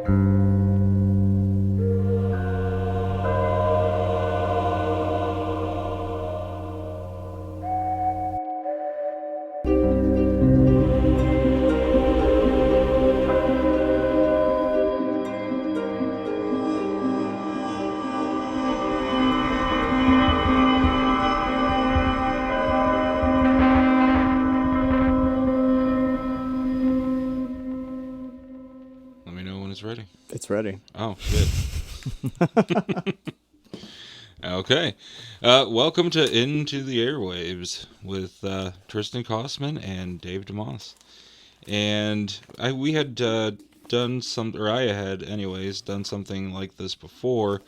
Let me know when it's ready. It's ready. Oh, shit. Okay. Welcome to Into the Airwaves with Tristan Kosman and Dave Demoss. And we had done some, or I had anyways, done something like this before,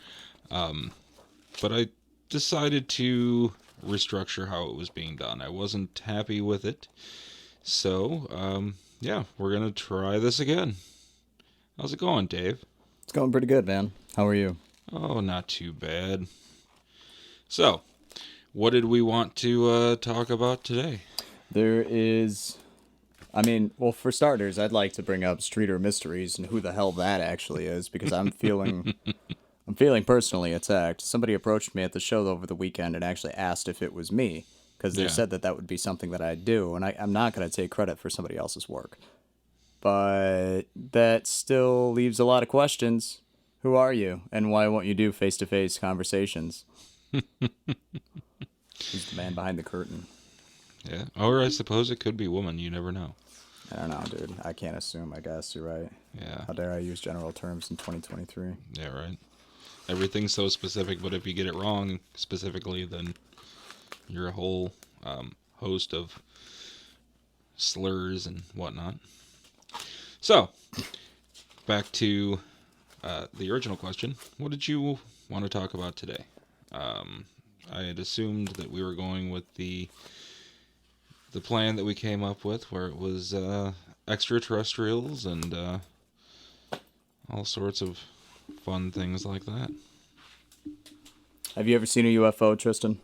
but I decided to restructure how it was being done. I wasn't happy with it. So, yeah, we're going to try this again. How's it going, Dave? It's going pretty good, man. How are you? Oh, not too bad. So, what did we want to talk about today? There is, well, for starters, I'd like to bring up Streeter Mysteries and who the hell that actually is, because I'm feeling personally attacked. Somebody approached me at the show over the weekend and actually asked if it was me, because they Yeah. said that would be something that I'd do, and I'm not going to take credit for somebody else's work. But that still leaves a lot of questions. Who are you, and why won't you do face-to-face conversations? Who's the man behind the curtain? Yeah. Or I suppose it could be woman. You never know. I don't know, dude. I can't assume, I guess. You're right. Yeah. How dare I use general terms in 2023? Yeah, right. Everything's so specific, but if you get it wrong specifically, then you're a whole host of slurs and whatnot. So, back to the original question. What did you want to talk about today? I had assumed that we were going with the plan that we came up with, where it was extraterrestrials and all sorts of fun things like that. Have you ever seen a UFO, Tristan?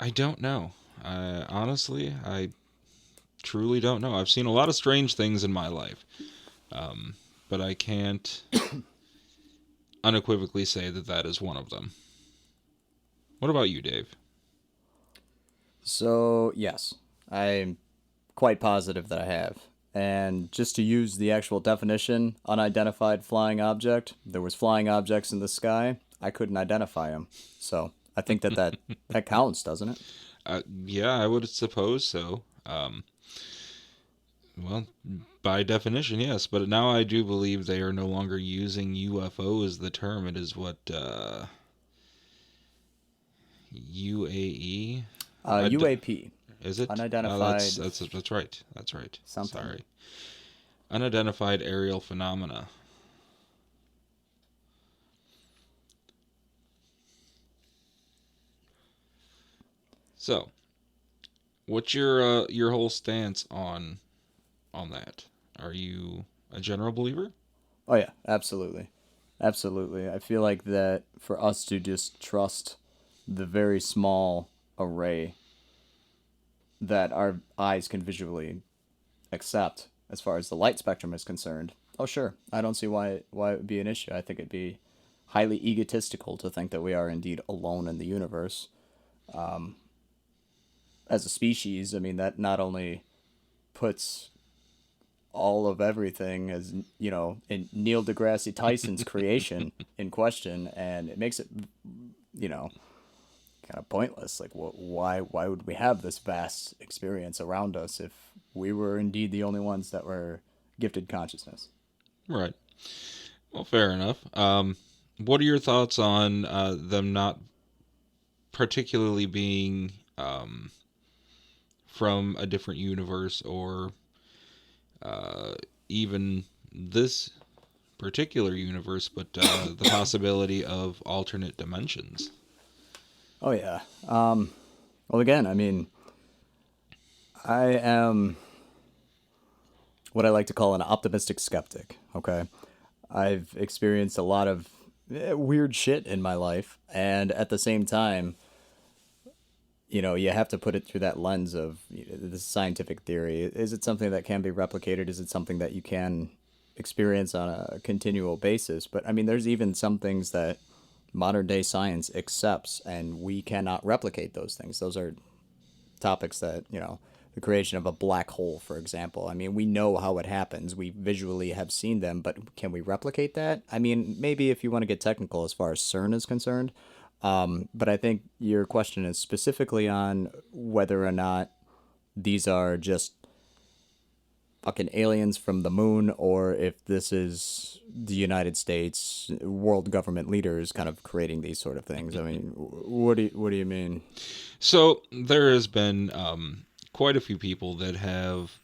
I don't know. Honestly, I truly don't know. I've seen a lot of strange things in my life, but I can't unequivocally say that is one of them. What about you, Dave? So, yes. I'm quite positive that I have. And just to use the actual definition, unidentified flying object, there was flying objects in the sky. I couldn't identify them. So, I think that counts, doesn't it? Yeah, I would suppose so. Well, by definition, yes. But now I do believe they are no longer using UFO as the term. It is what UAE. UAP. Is it? Unidentified. That's right. That's right. Something. Sorry. Unidentified aerial phenomena. So, what's your whole stance on that? Are you a general believer? Oh, yeah, absolutely. Absolutely. I feel like that for us to just trust the very small array that our eyes can visually accept as far as the light spectrum is concerned. Oh, sure. I don't see why it would be an issue. I think it'd be highly egotistical to think that we are indeed alone in the universe. As a species, I mean, that not only puts all of everything as, in Neil deGrasse Tyson's creation in question, and it makes it, kind of pointless. Like, why would we have this vast experience around us if we were indeed the only ones that were gifted consciousness? Right. Well, fair enough. What are your thoughts on them not particularly being from a different universe, or even this particular universe, but the possibility of alternate dimensions? Oh, yeah. Well, again, I mean, I am what I like to call an optimistic skeptic, okay? I've experienced a lot of weird shit in my life, and at the same time, you have to put it through that lens of the scientific theory. Is it something that can be replicated? Is it something that you can experience on a continual basis? But I mean, there's even some things that modern day science accepts, and we cannot replicate those things. Those are topics that, the creation of a black hole, for example. I mean, we know how it happens. We visually have seen them, but can we replicate that? I mean, maybe if you want to get technical as far as CERN is concerned. But I think your question is specifically on whether or not these are just fucking aliens from the moon, or if this is the United States world government leaders kind of creating these sort of things. I mean, what do you mean? So there has been quite a few people that have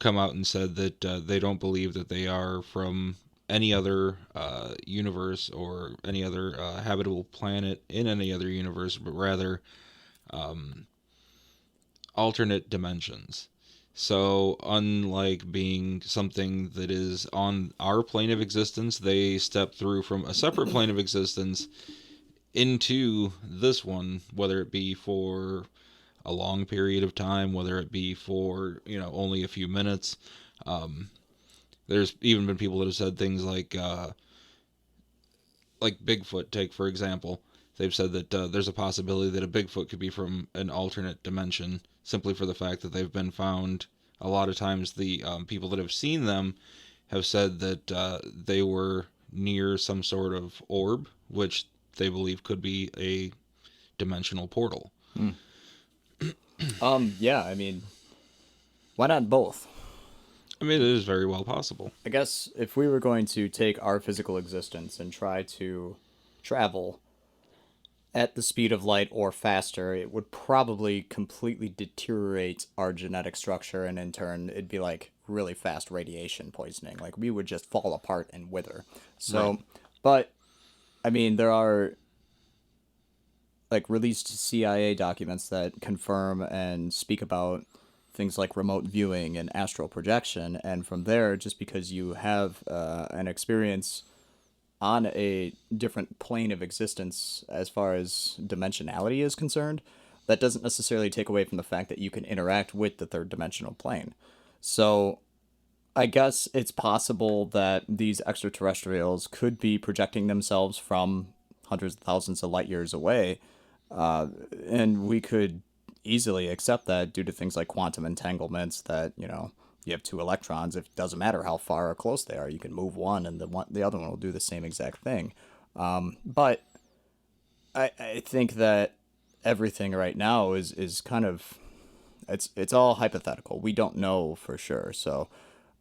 come out and said that they don't believe that they are from any other universe or any other habitable planet in any other universe, but rather alternate dimensions. So, unlike being something that is on our plane of existence, they step through from a separate plane of existence into this one, whether it be for a long period of time, whether it be for, only a few minutes. There's even been people that have said things like Bigfoot. Take for example, they've said that there's a possibility that a Bigfoot could be from an alternate dimension, simply for the fact that they've been found. A lot of times, the people that have seen them have said that they were near some sort of orb, which they believe could be a dimensional portal. Yeah, I mean, why not both? I mean, it is very well possible. I guess if we were going to take our physical existence and try to travel at the speed of light or faster, it would probably completely deteriorate our genetic structure, and in turn, it'd be like really fast radiation poisoning. Like we would just fall apart and wither. Right. So, but I mean, there are like released CIA documents that confirm and speak about things like remote viewing and astral projection, and from there, just because you have an experience on a different plane of existence as far as dimensionality is concerned, that doesn't necessarily take away from the fact that you can interact with the third dimensional plane. So I guess it's possible that these extraterrestrials could be projecting themselves from hundreds of thousands of light years away, and we could easily accept that due to things like quantum entanglements that, you have two electrons. It doesn't matter how far or close they are. You can move one, and the other one will do the same exact thing. But I think that everything right now is kind of it's all hypothetical. We don't know for sure. So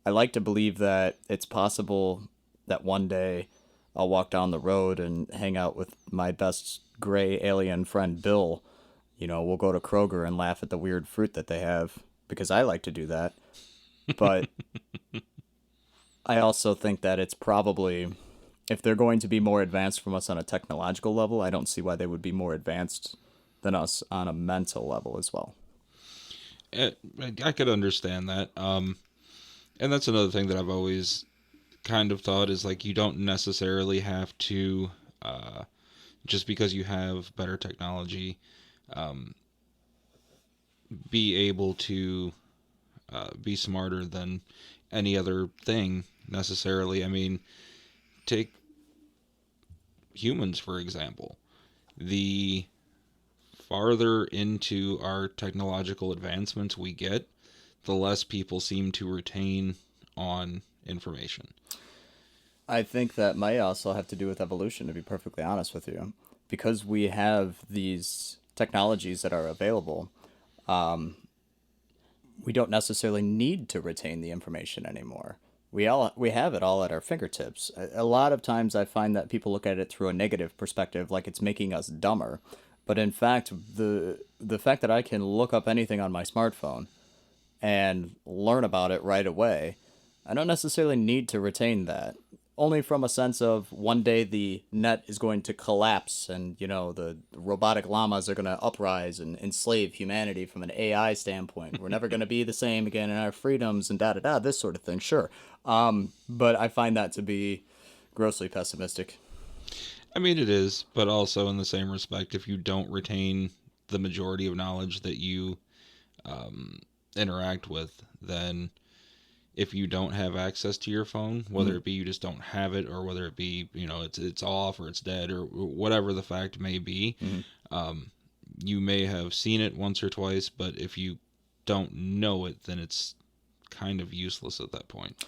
I like to believe that it's possible that one day I'll walk down the road and hang out with my best gray alien friend Bill. We'll go to Kroger and laugh at the weird fruit that they have because I like to do that. But I also think that it's probably, if they're going to be more advanced from us on a technological level, I don't see why they would be more advanced than us on a mental level as well. I could understand that. And that's another thing that I've always kind of thought is like you don't necessarily have to, just because you have better technology, be able to be smarter than any other thing necessarily. I mean, take humans, for example. The farther into our technological advancements we get, the less people seem to retain on information. I think that might also have to do with evolution, to be perfectly honest with you. Because we have these technologies that are available, we don't necessarily need to retain the information anymore. We have it all at our fingertips. A lot of times I find that people look at it through a negative perspective, like it's making us dumber. But in fact, the fact that I can look up anything on my smartphone and learn about it right away, I don't necessarily need to retain that. Only from a sense of one day the net is going to collapse and, the robotic llamas are going to uprise and enslave humanity from an AI standpoint. We're never going to be the same again in our freedoms and da da da, this sort of thing, sure. But I find that to be grossly pessimistic. I mean, it is, but also in the same respect, if you don't retain the majority of knowledge that you interact with, then if you don't have access to your phone, whether it be you just don't have it, or whether it be, it's off or it's dead or whatever the fact may be, you may have seen it once or twice, but if you don't know it, then it's kind of useless at that point.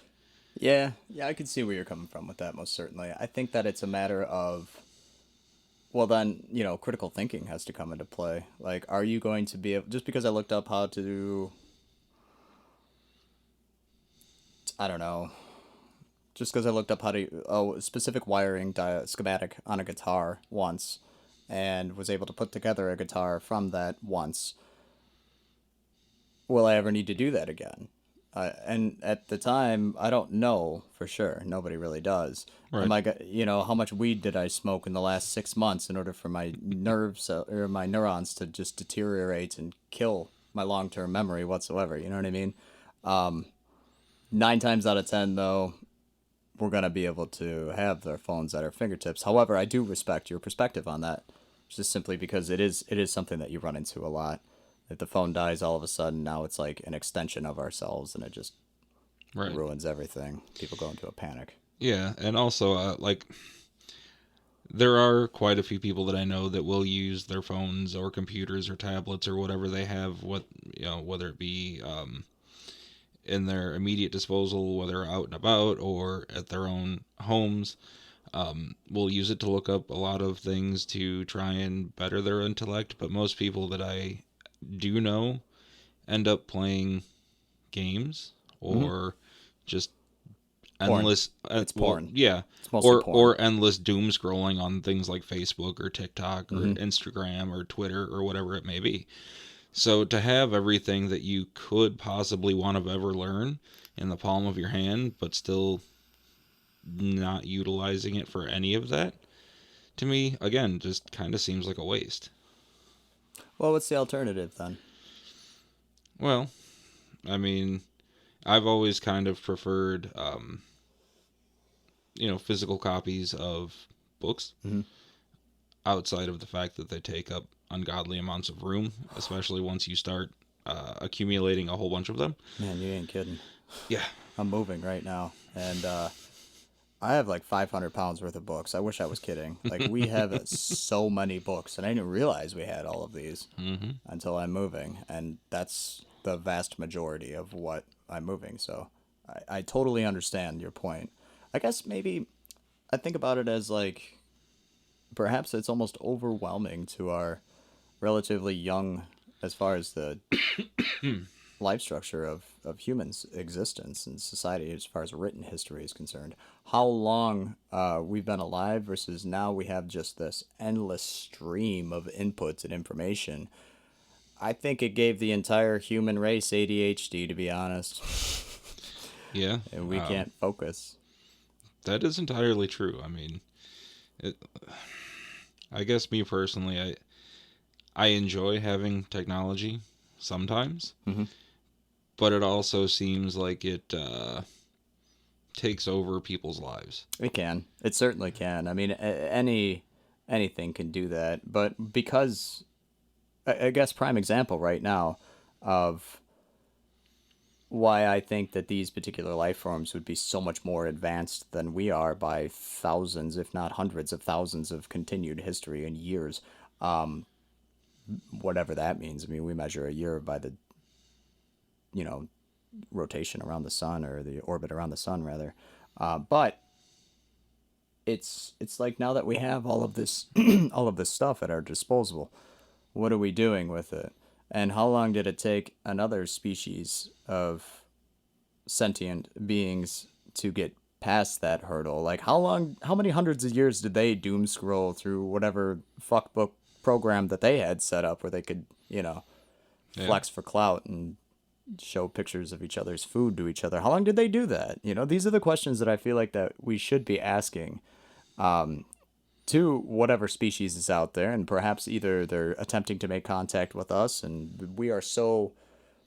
Yeah, I can see where you're coming from with that, most certainly. I think that it's a matter of, well, then, critical thinking has to come into play. Like, are you going to be able, just because I looked up how to, I don't know, just because I looked up how to, specific wiring schematic on a guitar once, and was able to put together a guitar from that once, will I ever need to do that again? And at the time, I don't know for sure. Nobody really does. Am Right. I, how much weed did I smoke in the last 6 months in order for my nerves or my neurons to just deteriorate and kill my long term memory whatsoever? You know what I mean? 9 times out of 10, though, we're gonna be able to have their phones at our fingertips. However, I do respect your perspective on that, just simply because it is something that you run into a lot. If the phone dies all of a sudden, now it's like an extension of ourselves, and it just Right. ruins everything. People go into a panic. Yeah, and also like there are quite a few people that I know that will use their phones or computers or tablets or whatever they have, whether it be in their immediate disposal, whether out and about or at their own homes, will use it to look up a lot of things to try and better their intellect. But most people that I do know end up playing games Mm-hmm. or just Porn. endless, It's well, porn. yeah, It's mostly porn. or endless doom scrolling on things like Facebook or TikTok or Mm-hmm. Instagram or Twitter or whatever it may be. So to have everything that you could possibly want to ever learn in the palm of your hand, but still not utilizing it for any of that, to me, again, just kind of seems like a waste. Well, what's the alternative then? Well, I mean, I've always kind of preferred, physical copies of books, Mm-hmm. outside of the fact that they take up ungodly amounts of room, especially once you start accumulating a whole bunch of them. Man, you ain't kidding. Yeah. I'm moving right now, and I have like 500 pounds worth of books. I wish I was kidding. Like, we have so many books, and I didn't realize we had all of these Hmm. until I'm moving, and that's the vast majority of what I'm moving. So I totally understand your point. I guess maybe I think about it as like perhaps it's almost overwhelming to our relatively young, as far as the life structure of humans' existence and society, as far as written history is concerned. How long we've been alive versus now we have just this endless stream of inputs and information. I think it gave the entire human race ADHD, to be honest, Yeah. and we can't focus. That is entirely true. I mean, it, I guess me personally, I enjoy having technology sometimes, Hmm. but it also seems like it takes over people's lives. It can. It certainly can. I mean, anything can do that, but because I guess prime example right now of why I think that these particular life forms would be so much more advanced than we are by thousands, if not hundreds of thousands of continued history and years, whatever that means. I mean, we measure a year by the, you know, rotation around the sun, or the orbit around the sun rather. But it's like, now that we have all of this all of this stuff at our disposal, what are we doing with it? And how long did it take another species of sentient beings to get past that hurdle? Like, how many hundreds of years did they doom scroll through whatever fuckbook program that they had set up where they could, Yeah. flex for clout and show pictures of each other's food to each other? How long did they do that? These are the questions that I feel like that we should be asking to whatever species is out there, and perhaps either they're attempting to make contact with us and we are so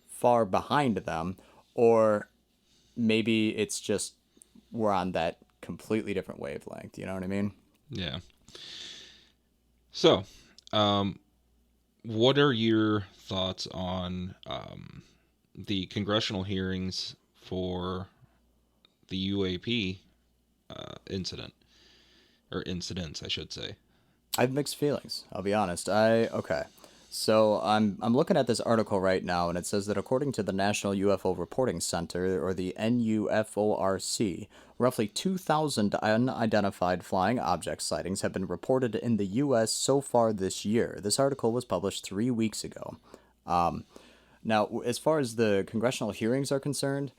far behind them, or maybe it's just we're on that completely different wavelength. You know what I mean? Yeah. So, um, what are your thoughts on the congressional hearings for the UAP incident, or incidents, I should say? I have mixed feelings. I'll be honest. Okay. So I'm looking at this article right now, and it says that according to the National UFO Reporting Center, or the NUFORC, roughly 2,000 unidentified flying object sightings have been reported in the U.S. so far this year. This article was published 3 weeks ago. Now, as far as the congressional hearings are concerned,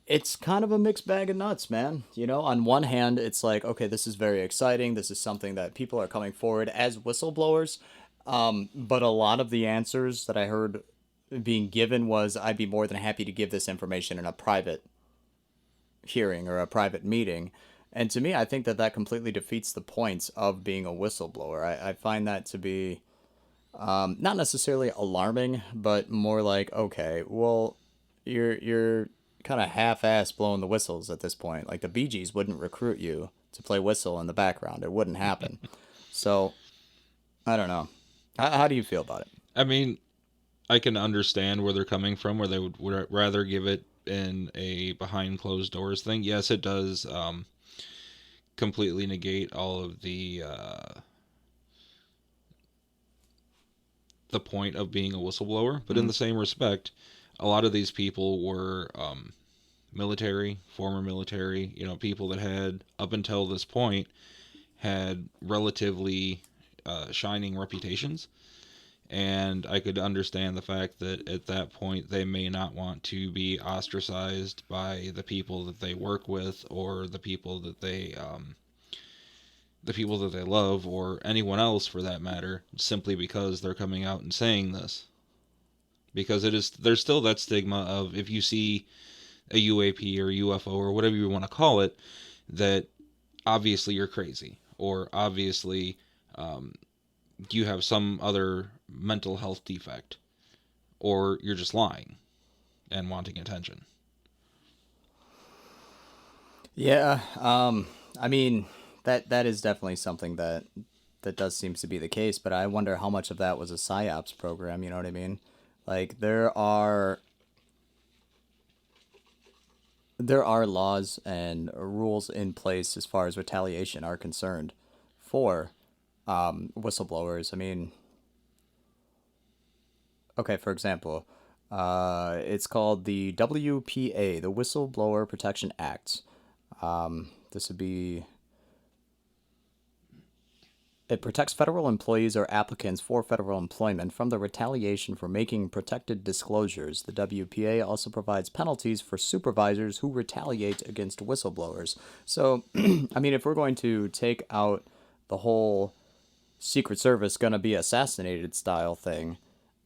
it's kind of a mixed bag of nuts, man. You know, on one hand, it's like, okay, this is very exciting. This is something that people are coming forward as whistleblowers. But a lot of the answers that I heard being given was, I'd be more than happy to give this information in a private hearing or a private meeting. And to me, I think that that completely defeats the points of being a whistleblower. I find that to be not necessarily alarming, but more like, okay, well, you're kind of half-ass blowing the whistles at this point. Like the Bee Gees wouldn't recruit you to play whistle in the background. It wouldn't happen. So I don't know. How do you feel about it? I mean, I can understand where they're coming from, where they would rather give it in a behind closed doors thing. Yes, it does completely negate all of the point of being a whistleblower. But in Mm-hmm. the same respect, a lot of these people were military, former military, people that had, up until this point, had relatively shining reputations. And I could understand the fact that at that point they may not want to be ostracized by the people that they work with, or the people that they love, or anyone else for that matter, simply because they're coming out and saying this. Because there's still that stigma of, if you see a UAP or UFO or whatever you want to call it, that obviously you're crazy, or obviously um, you have some other mental health defect, or you're just lying and wanting attention. Yeah. I mean, that is definitely something that does seems to be the case. But I wonder how much of that was a psyops program. You know what I mean? Like there are laws and rules in place as far as retaliation are concerned for whistleblowers. I mean, okay, for example, it's called the WPA, the Whistleblower Protection Act. This would be It protects federal employees or applicants for federal employment from the retaliation for making protected disclosures. The WPA also provides penalties for supervisors who retaliate against whistleblowers. So, I mean, if we're going to take out the whole Secret Service gonna be assassinated style thing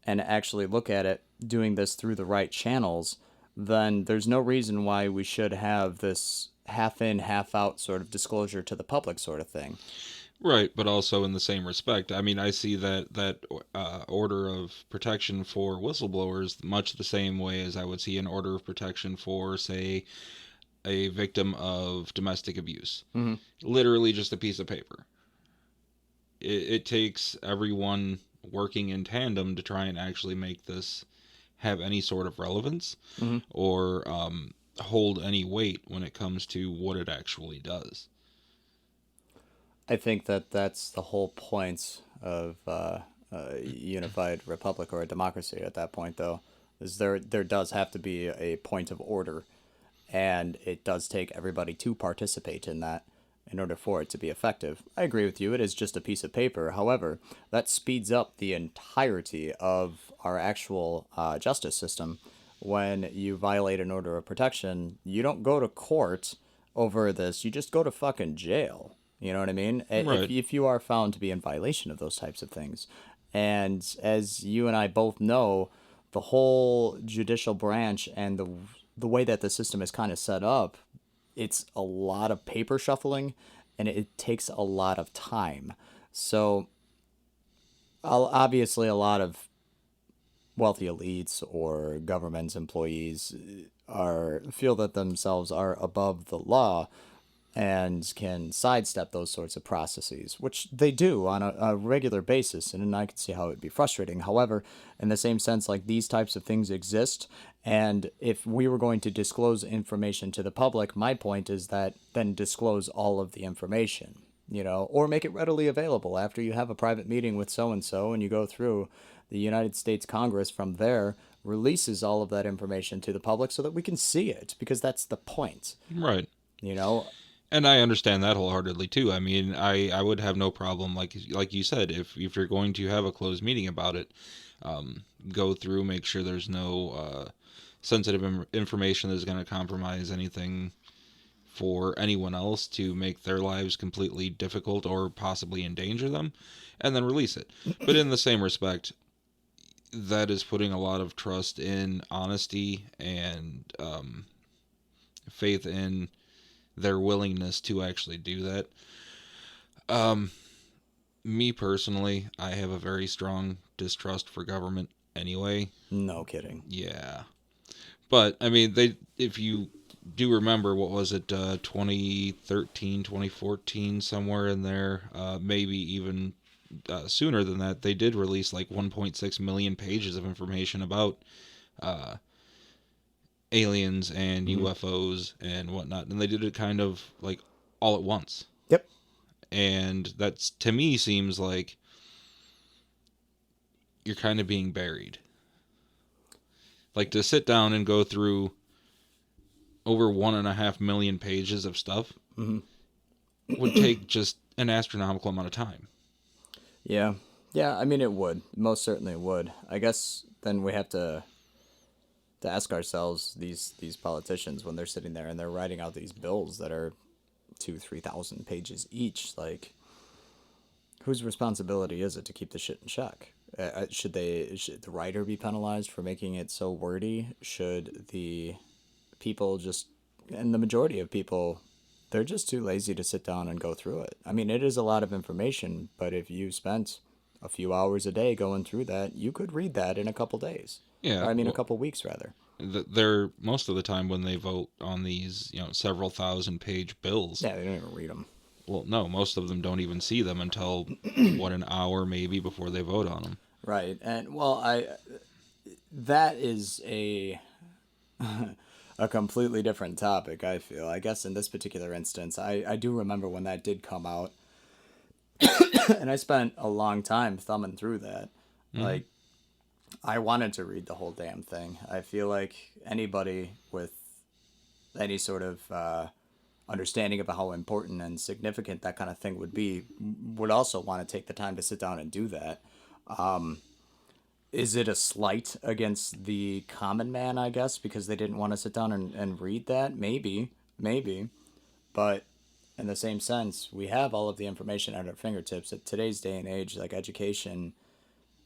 and actually look at it doing this through the right channels, then there's no reason why we should have this half in, half out sort of disclosure to the public sort of thing. Right, but also in the same respect, I mean, I see that order of protection for whistleblowers much the same way as I would see an order of protection for, say, a victim of domestic abuse. Mm-hmm. Literally just a piece of paper. It takes everyone working in tandem to try and actually make this have any sort of relevance, Mm-hmm. or hold any weight when it comes to what it actually does. I think that that's the whole point of a unified republic or a democracy at that point, though, is there does have to be a point of order, and it does take everybody to participate in that in order for it to be effective. I agree with you, it is just a piece of paper. However, that speeds up the entirety of our actual justice system. When you violate an order of protection, you don't go to court over this, you just go to fucking jail. You know what I mean? If, Right. if you are found to be in violation of those types of things. And as you and I both know, the whole judicial branch and the way that the system is kind of set up, it's a lot of paper shuffling and it takes a lot of time. So obviously a lot of wealthy elites or government employees are feel that themselves are above the law, and can sidestep those sorts of processes, which they do on a regular basis, and I can see how it would be frustrating. However, in the same sense, like these types of things exist, and if we were going to disclose information to the public, my point is that then disclose all of the information, or make it readily available after you have a private meeting with so and so and you go through the United States Congress from there releases all of that information to the public so that we can see it because that's the point. Right. You know, And I understand that wholeheartedly too. I mean, I would have no problem, like you said, if you're going to have a closed meeting about it, go through, make sure there's no sensitive information that's going to compromise anything for anyone else to make their lives completely difficult or possibly endanger them, and then release it. But in the same respect, that is putting a lot of trust in honesty and faith in their willingness to actually do that. Me personally, I have a very strong distrust for government anyway. no kidding. Yeah. But, I mean, if you do remember, what was it, 2013, 2014, somewhere in there, maybe even sooner than that, they did release like 1.6 million pages of information about aliens and UFOs and whatnot. And they did it kind of like all at once. Yep. And that's, to me, seems like you're kind of being buried. Like, to sit down and go through over 1.5 million pages of stuff would take just an astronomical amount of time. Yeah. Yeah, I mean it would. Most certainly would. I guess then we have to ask ourselves, these politicians, when they're sitting there and they're writing out these bills that are 2,000-3,000 pages each, like, whose responsibility is it to keep the shit in check? Should the writer be penalized for making it so wordy? Should the people just, and the majority of people, they're just too lazy to sit down and go through it. I mean, it is a lot of information, but if you spent a few hours a day going through that, you could read that in a couple days. Yeah. Or, I mean, a couple weeks rather. They're, most of the time when they vote on these, several thousand page bills. Yeah, they don't even read them. Well, no, most of them don't even see them until, an hour maybe before they vote on them. Right. And, well, that is a completely different topic, I feel. I guess in this particular instance, I do remember when that did come out, and I spent a long time thumbing through that. Like, I wanted to read the whole damn thing. I feel like anybody with any sort of understanding of how important and significant that kind of thing would be would also want to take the time to sit down and do that. Is it a slight against the common man, I guess, because they didn't want to sit down and read that? Maybe. But in the same sense, we have all of the information at our fingertips. At today's day and age, like education,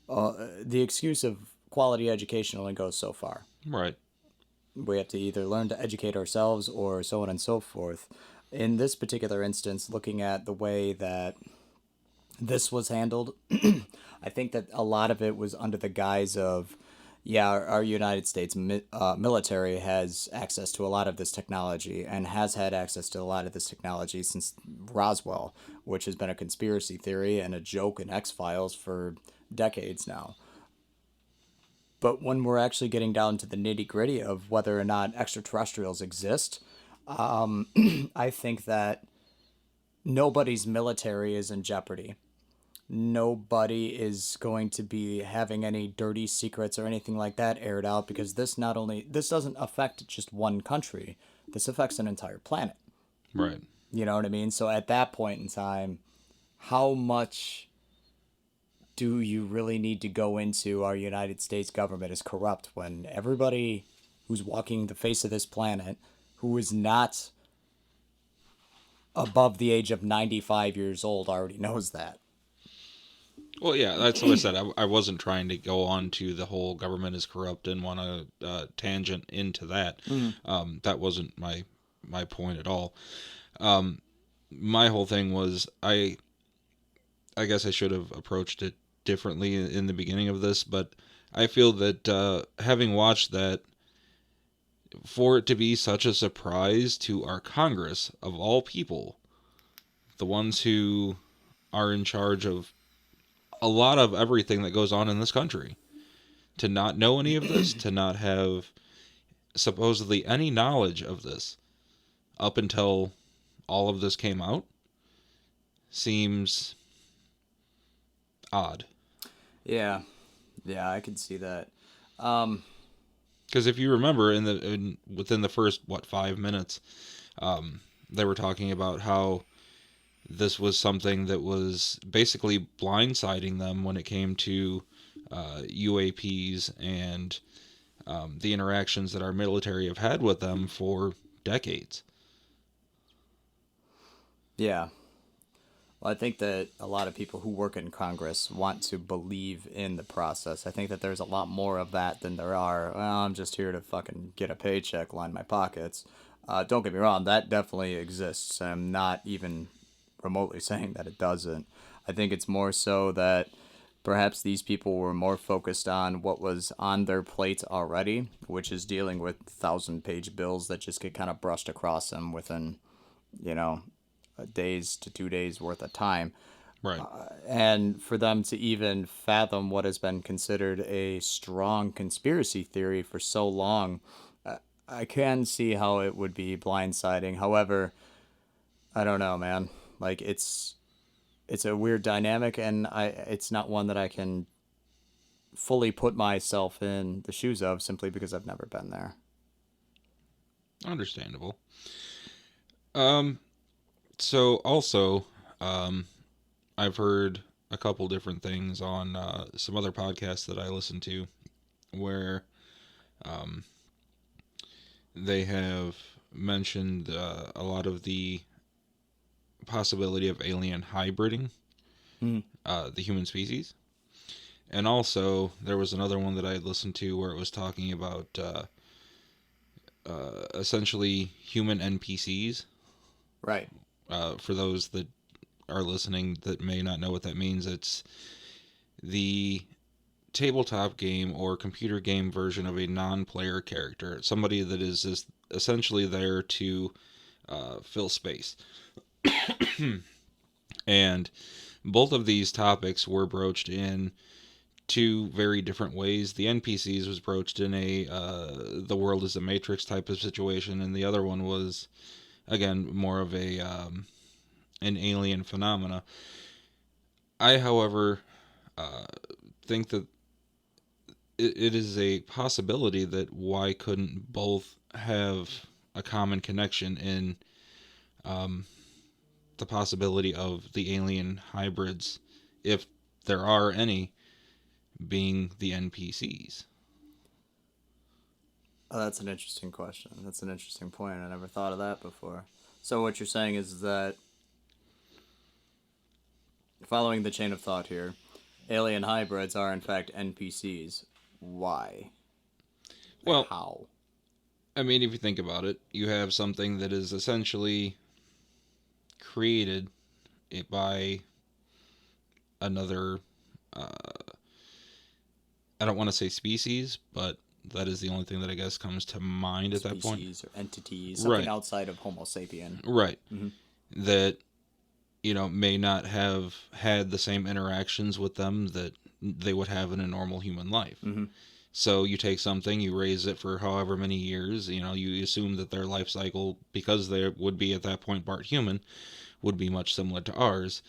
the excuse of quality education only goes so far. Right. We have to either learn to educate ourselves or so on and so forth. In this particular instance, looking at the way that this was handled, I think that a lot of it was under the guise of, yeah, our United States military has access to a lot of this technology and has had access to a lot of this technology since Roswell, which has been a conspiracy theory and a joke in X-Files for decades now. But when we're actually getting down to the nitty-gritty of whether or not extraterrestrials exist, I think that nobody's military is in jeopardy. Nobody is going to be having any dirty secrets or anything like that aired out, because this doesn't affect just one country. This affects an entire planet. Right. You know what I mean? So at that point in time, how much do you really need to go into our United States government is corrupt when everybody who's walking the face of this planet, who is not above the age of 95 years old, already knows that? Well, yeah, that's what I said. I wasn't trying to go on to the whole government is corrupt and want to tangent into that. That wasn't my point at all. My whole thing was, I guess I should have approached it differently in the beginning of this, but I feel that having watched that, for it to be such a surprise to our Congress, of all people, the ones who are in charge of a lot of everything that goes on in this country, to not know any of this, to not have supposedly any knowledge of this up until all of this came out, seems odd. Yeah, yeah, I can see that. Um, Because if you remember, within the first 5 minutes, they were talking about how this was something that was basically blindsiding them when it came to UAPs and the interactions that our military have had with them for decades. yeah. Well, I think that a lot of people who work in Congress want to believe in the process. I think that there's a lot more of that than there are, well, I'm just here to fucking get a paycheck, line my pockets. Don't get me wrong, that definitely exists. I'm not even remotely saying that it doesn't. I think it's more so that perhaps these people were more focused on what was on their plate already, which is dealing with 1,000-page bills that just get kind of brushed across them within, you know, days to 2 days worth of time. Right. And for them to even fathom what has been considered a strong conspiracy theory for so long, I can see how it would be blindsiding. However, I don't know, man. Like it's a weird dynamic, and it's not one that I can fully put myself in the shoes of simply because I've never been there. Understandable. Um, so also, um, I've heard a couple different things on some other podcasts that I listen to where um, they have mentioned a lot of the possibility of alien hybriding Mm. the human species. And also, there was another one that I had listened to where it was talking about essentially human NPCs. Right. For those that are listening that may not know what that means, it's the tabletop game or computer game version of a non-player character, somebody that is just essentially there to fill space. And both of these topics were broached in two very different ways. The NPCs was broached in a the world is a matrix type of situation, and the other one was again more of a an alien phenomena. I, however, uh, think that it is a possibility that why couldn't both have a common connection in um, the possibility of the alien hybrids, if there are any, being the NPCs. Oh, that's an interesting question. That's an interesting point. I never thought of that before. So what you're saying is that, following the chain of thought here, alien hybrids are in fact NPCs. Why? Like Well, how? I mean, if you think about it, you have something that is essentially created by another. I don't want to say species, but that is the only thing that I guess comes to mind at that point. Species or entities, something Right. outside of Homo sapien. Right. Mm-hmm. That may not have had the same interactions with them that they would have in a normal human life. Mm-hmm. So you take something, you raise it for however many years, you assume that their life cycle, because they would be at that point part human, would be much similar to ours.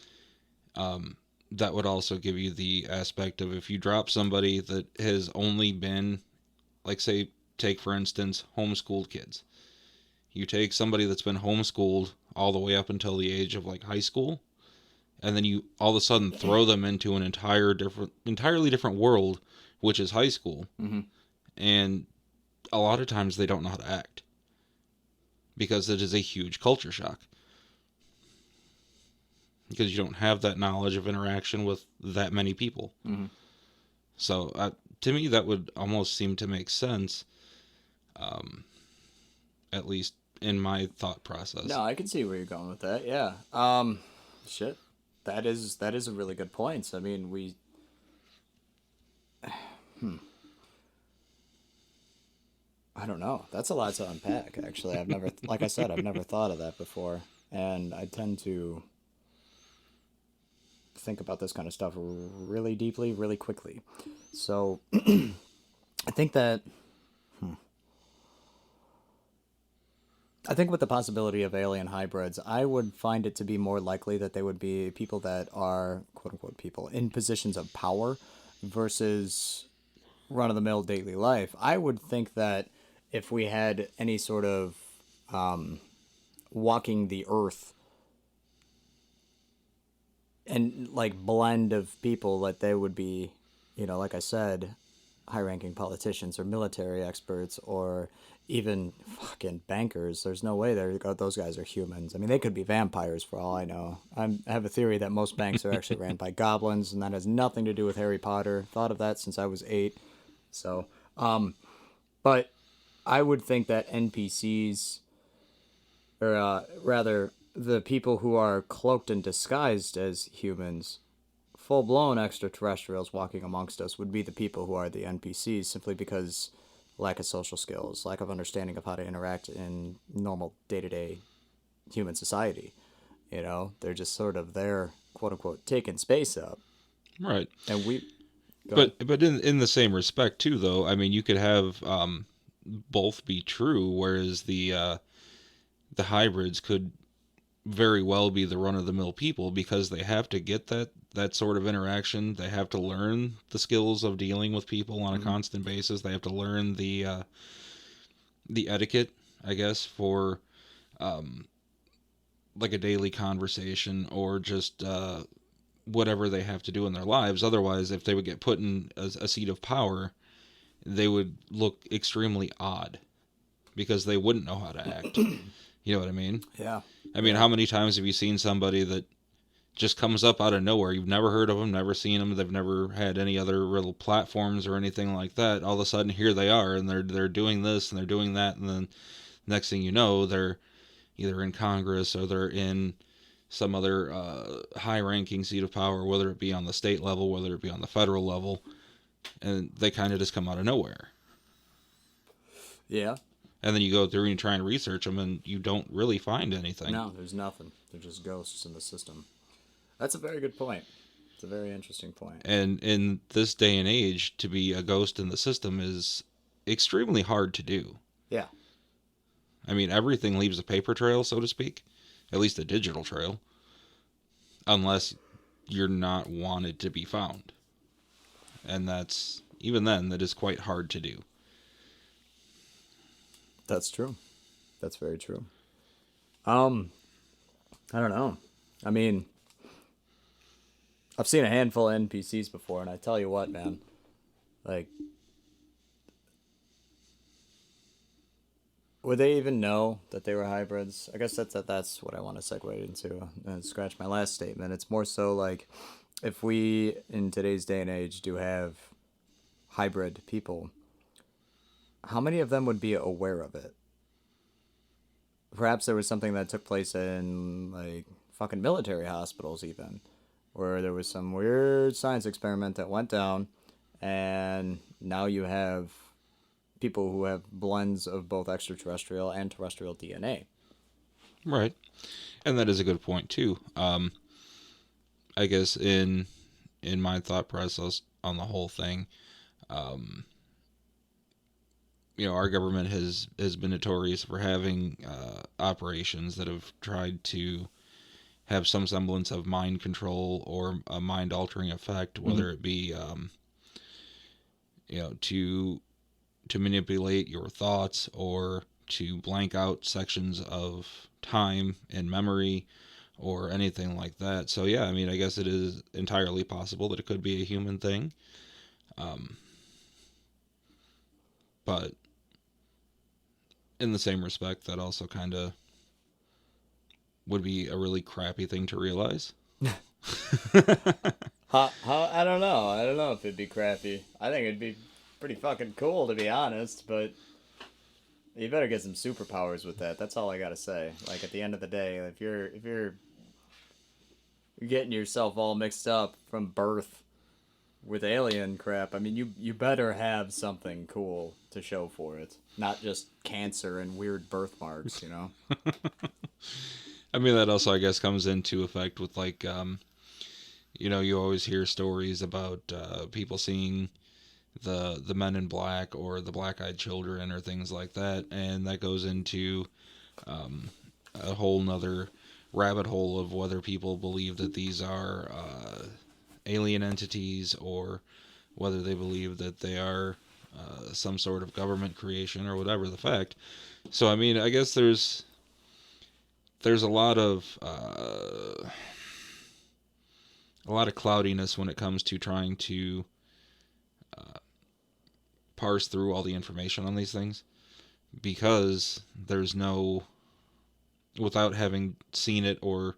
That would also give you the aspect of if you drop somebody that has only been, like, say, take for instance, homeschooled kids. You take somebody that's been homeschooled all the way up until the age of like high school, and then you all of a sudden throw them into an entirely different world, which is high school, Mm-hmm. and a lot of times they don't know how to act because it is a huge culture shock because you don't have that knowledge of interaction with that many people. Mm-hmm. So to me, that would almost seem to make sense, um, at least in my thought process. No, I can see where you're going with that. Yeah. Shit. That is a really good point. I mean, I don't know. That's a lot to unpack. Actually, I've never, like I said, I've never thought of that before, and I tend to think about this kind of stuff really deeply, really quickly. So I think that I think with the possibility of alien hybrids, I would find it to be more likely that they would be people that are quote unquote people in positions of power versus run of the mill daily life. I would think that if we had any sort of walking the earth and like blend of people, that they would be, like I said, high ranking politicians or military experts or even fucking bankers. There's no way those guys are humans. I mean, they could be vampires for all I know. I have a theory that most banks are actually ran by goblins, and that has nothing to do with Harry Potter. Thought of that since I was 8. So, but I would think that NPCs, or rather, the people who are cloaked and disguised as humans, full blown extraterrestrials walking amongst us, would be the people who are the NPCs, simply because lack of social skills, lack of understanding of how to interact in normal day to day human society. They're just sort of there, quote unquote, taking space up. Right. And we. But in the same respect too, though, I mean, you could have both be true, whereas the hybrids could very well be the run of the mill people because they have to get that sort of interaction. They have to learn the skills of dealing with people on a constant basis. They have to learn the etiquette, I guess, for like a daily conversation or just whatever they have to do in their lives. Otherwise, if they would get put in a seat of power, they would look extremely odd because they wouldn't know how to act. You know what I mean? Yeah. I mean, how many times have you seen somebody that just comes up out of nowhere? You've never heard of them, never seen them. They've never had any other real platforms or anything like that. All of a sudden, here they are, and they're doing this and they're doing that, and then next thing you know, they're either in Congress or they're in some other high-ranking seat of power, whether it be on the state level, whether it be on the federal level, and they kind of just come out of nowhere. Yeah. And then you go through and try and research them, and you don't really find anything. No, there's nothing. They're just ghosts in the system. That's a very good point. It's a very interesting point. And in this day and age, to be a ghost in the system is extremely hard to do. Yeah. I mean, everything leaves a paper trail, so to speak, at least a digital trail, unless you're not wanted to be found. And that's, even then, that is quite hard to do. That's true. That's very true. I don't know. I mean, I've seen a handful of NPCs before, and I tell you what, man, like, would they even know that they were hybrids? I guess that's what I want to segue into and scratch my last statement. It's more so like, if we in today's day and age do have hybrid people, how many of them would be aware of it? Perhaps there was something that took place in like fucking military hospitals even, where there was some weird science experiment that went down, and now you have people who have blends of both extraterrestrial and terrestrial DNA. Right. And that is a good point, too. I guess in my thought process on the whole thing, our government has been notorious for having operations that have tried to have some semblance of mind control or a mind altering effect, whether it be to manipulate your thoughts or to blank out sections of time and memory or anything like that. So yeah, I mean, I guess it is entirely possible that it could be a human thing. But in the same respect, that also kind of would be a really crappy thing to realize. I don't know. I don't know if it'd be crappy. I think it'd be pretty fucking cool, to be honest, but you better get some superpowers with that. That's all I gotta say. Like, at the end of the day, if you're getting yourself all mixed up from birth, with alien crap, I mean, you better have something cool to show for it, not just cancer and weird birthmarks, you know. I mean, that also, I guess, comes into effect with like, you always hear stories about people seeing the Men in Black or the Black Eyed Children or things like that, and that goes into a whole nother rabbit hole of whether people believe that these are alien entities or whether they believe that they are some sort of government creation or whatever the fact. So I mean, I guess there's a lot of cloudiness when it comes to trying to parse through all the information on these things because there's no, without having seen it or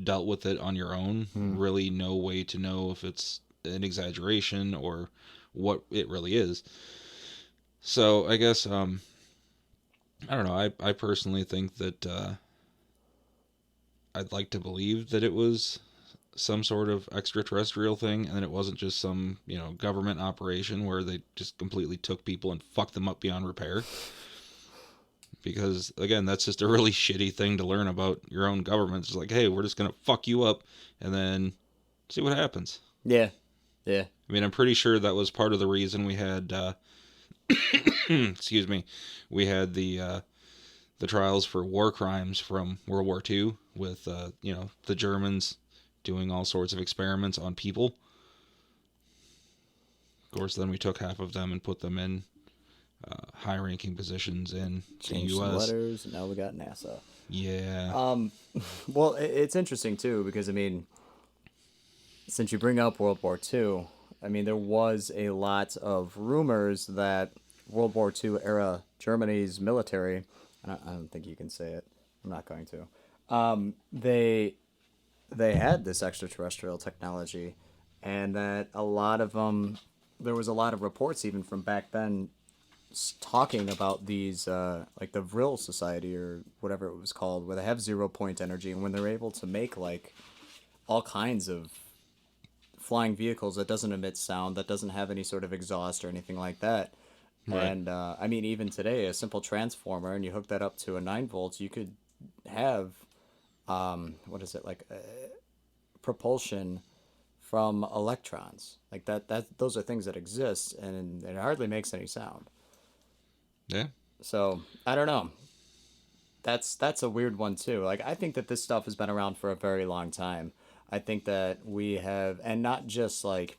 dealt with it on your own, really no way to know if it's an exaggeration or what it really is. So I guess I don't know. I personally think that I'd like to believe that it was some sort of extraterrestrial thing and it wasn't just some government operation where they just completely took people and fucked them up beyond repair. Because again, that's just a really shitty thing to learn about your own government. It's like, hey, we're just gonna fuck you up and then see what happens. Yeah, yeah. I mean, I'm pretty sure that was part of the reason we had excuse me, we had the trials for war crimes from World War II with the Germans doing all sorts of experiments on people. Of course, then we took half of them and put them in high-ranking positions in Changed the some U.S. letters, and now we got NASA. Yeah. Well, it's interesting too because I mean, since you bring up World War II, I mean there was a lot of rumors that World War II era Germany's military, I don't think you can say it. I'm not going to. They had this extraterrestrial technology, and that a lot of them. There was a lot of reports even from back then talking about these like the Vril Society or whatever it was called, where they have 0 point energy, and when they're able to make like all kinds of flying vehicles that doesn't emit sound, that doesn't have any sort of exhaust or anything like that. Right. And I mean, even today, a simple transformer, and you hook that up to a 9 volts, you could have what is it like propulsion from electrons like that. That those are things that exist, and it hardly makes any sound. Yeah. So I don't know. That's a weird one too. Like I think that this stuff has been around for a very long time. I think that we have, and not just like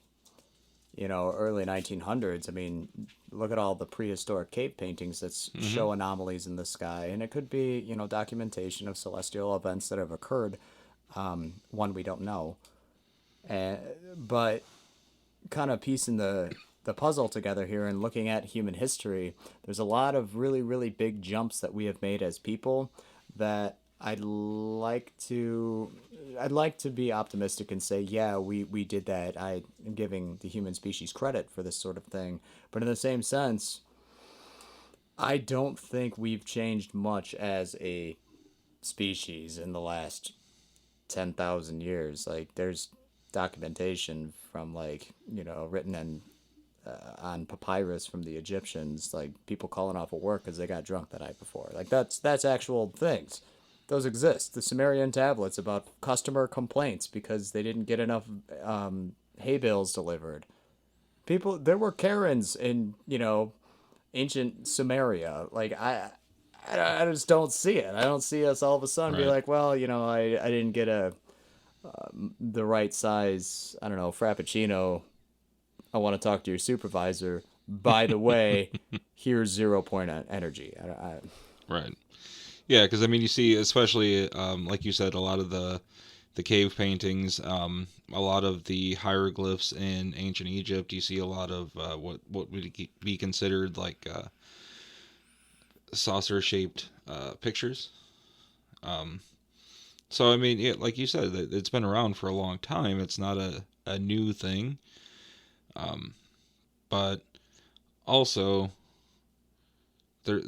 early 1900s. I mean, look at all the prehistoric cave paintings that Mm-hmm. show anomalies in the sky, and it could be documentation of celestial events that have occurred. One we don't know, but kind of piecing the puzzle together here and looking at human history, there's a lot of really, really big jumps that we have made as people that I'd like to be optimistic and say, yeah, we did that. I am giving the human species credit for this sort of thing. But in the same sense, I don't think we've changed much as a species in the last 10,000 years. Like there's documentation from like, written in on papyrus from the Egyptians, like people calling off of work because they got drunk the night before. Like that's actual things. Those exist. The Sumerian tablets about customer complaints because they didn't get enough hay bales delivered. People, there were Karens in ancient Sumeria. Like I just don't see it. I don't see us all of a sudden be Right. like, well, I didn't get the right size. I don't know, frappuccino. I want to talk to your supervisor. By the way, here's 0 point energy. Right. Yeah, because I mean, you see, especially like you said, a lot of the cave paintings, a lot of the hieroglyphs in ancient Egypt. You see a lot of what would be considered like saucer shaped pictures. So I mean, yeah, like you said, it's been around for a long time. It's not a new thing, but also there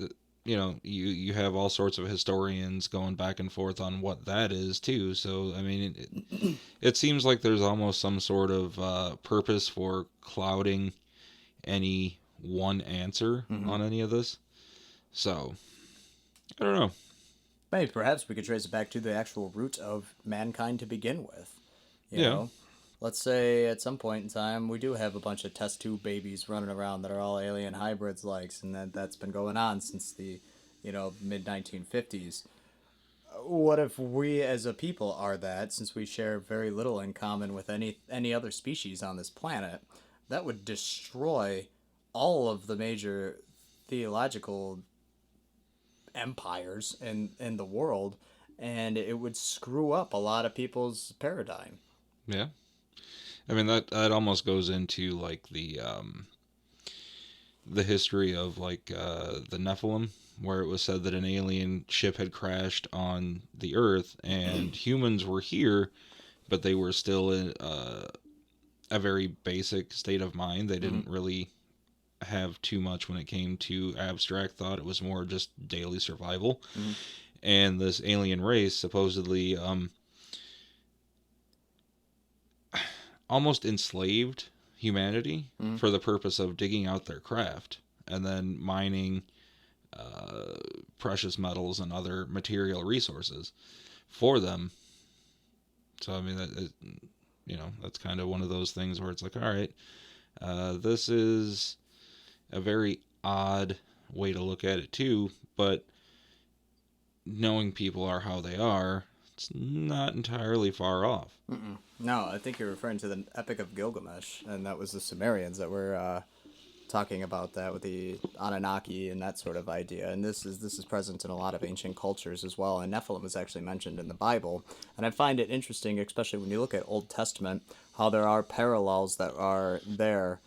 you have all sorts of historians going back and forth on what that is too. So I mean, it seems like there's almost some sort of purpose for clouding any one answer Mm-hmm. on any of this. So I don't know. Maybe perhaps we could trace it back to the actual root of mankind to begin with. You Yeah, know, let's say at some point in time we do have a bunch of test tube babies running around that are all alien hybrids likes, and that's been going on since the, mid 1950s. What if we as a people are that, since we share very little in common with any other species on this planet? That would destroy all of the major theological empires in the world, and it would screw up a lot of people's paradigm. yeah. I mean that almost goes into like the history of like the Nephilim, where it was said that an alien ship had crashed on the Earth and humans were here, but they were still in a very basic state of mind. They Mm-hmm. didn't really have too much when it came to abstract thought. It was more just daily survival. Mm-hmm. And this alien race supposedly almost enslaved humanity Mm-hmm. for the purpose of digging out their craft and then mining uh, precious metals and other material resources for them. So I mean, that's kind of one of those things where it's like, all right, this is a very odd way to look at it too, but knowing people are how they are, it's not entirely far off. Mm-mm. No, I think you're referring to the Epic of Gilgamesh, and that was the Sumerians that were talking about that with the Anunnaki and that sort of idea. And this is present in a lot of ancient cultures as well. And Nephilim is actually mentioned in the Bible, and I find it interesting, especially when you look at Old Testament, how there are parallels that are there,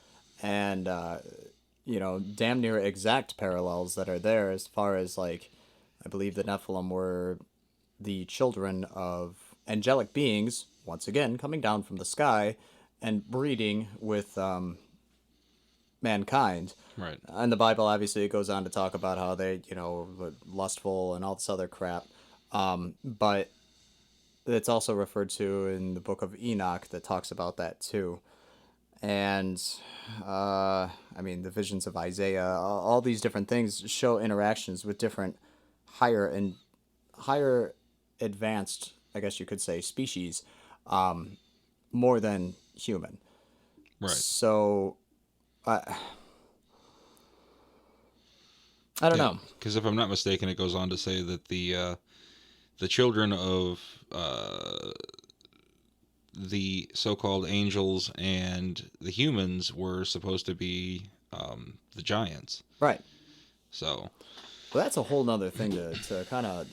and damn near exact parallels that are there as far as like, I believe the Nephilim were the children of angelic beings, once again coming down from the sky and breeding with mankind. Right. In the Bible, obviously, it goes on to talk about how they, were lustful and all this other crap. But it's also referred to in the book of Enoch that talks about that too. And I mean, the visions of Isaiah, all these different things show interactions with different higher and higher advanced, I guess you could say, species, more than human. Right. So I don't Yeah. know. Because if I'm not mistaken, it goes on to say that the children of the so-called angels and the humans were supposed to be the giants. Right. So Well, that's a whole nother thing to kind of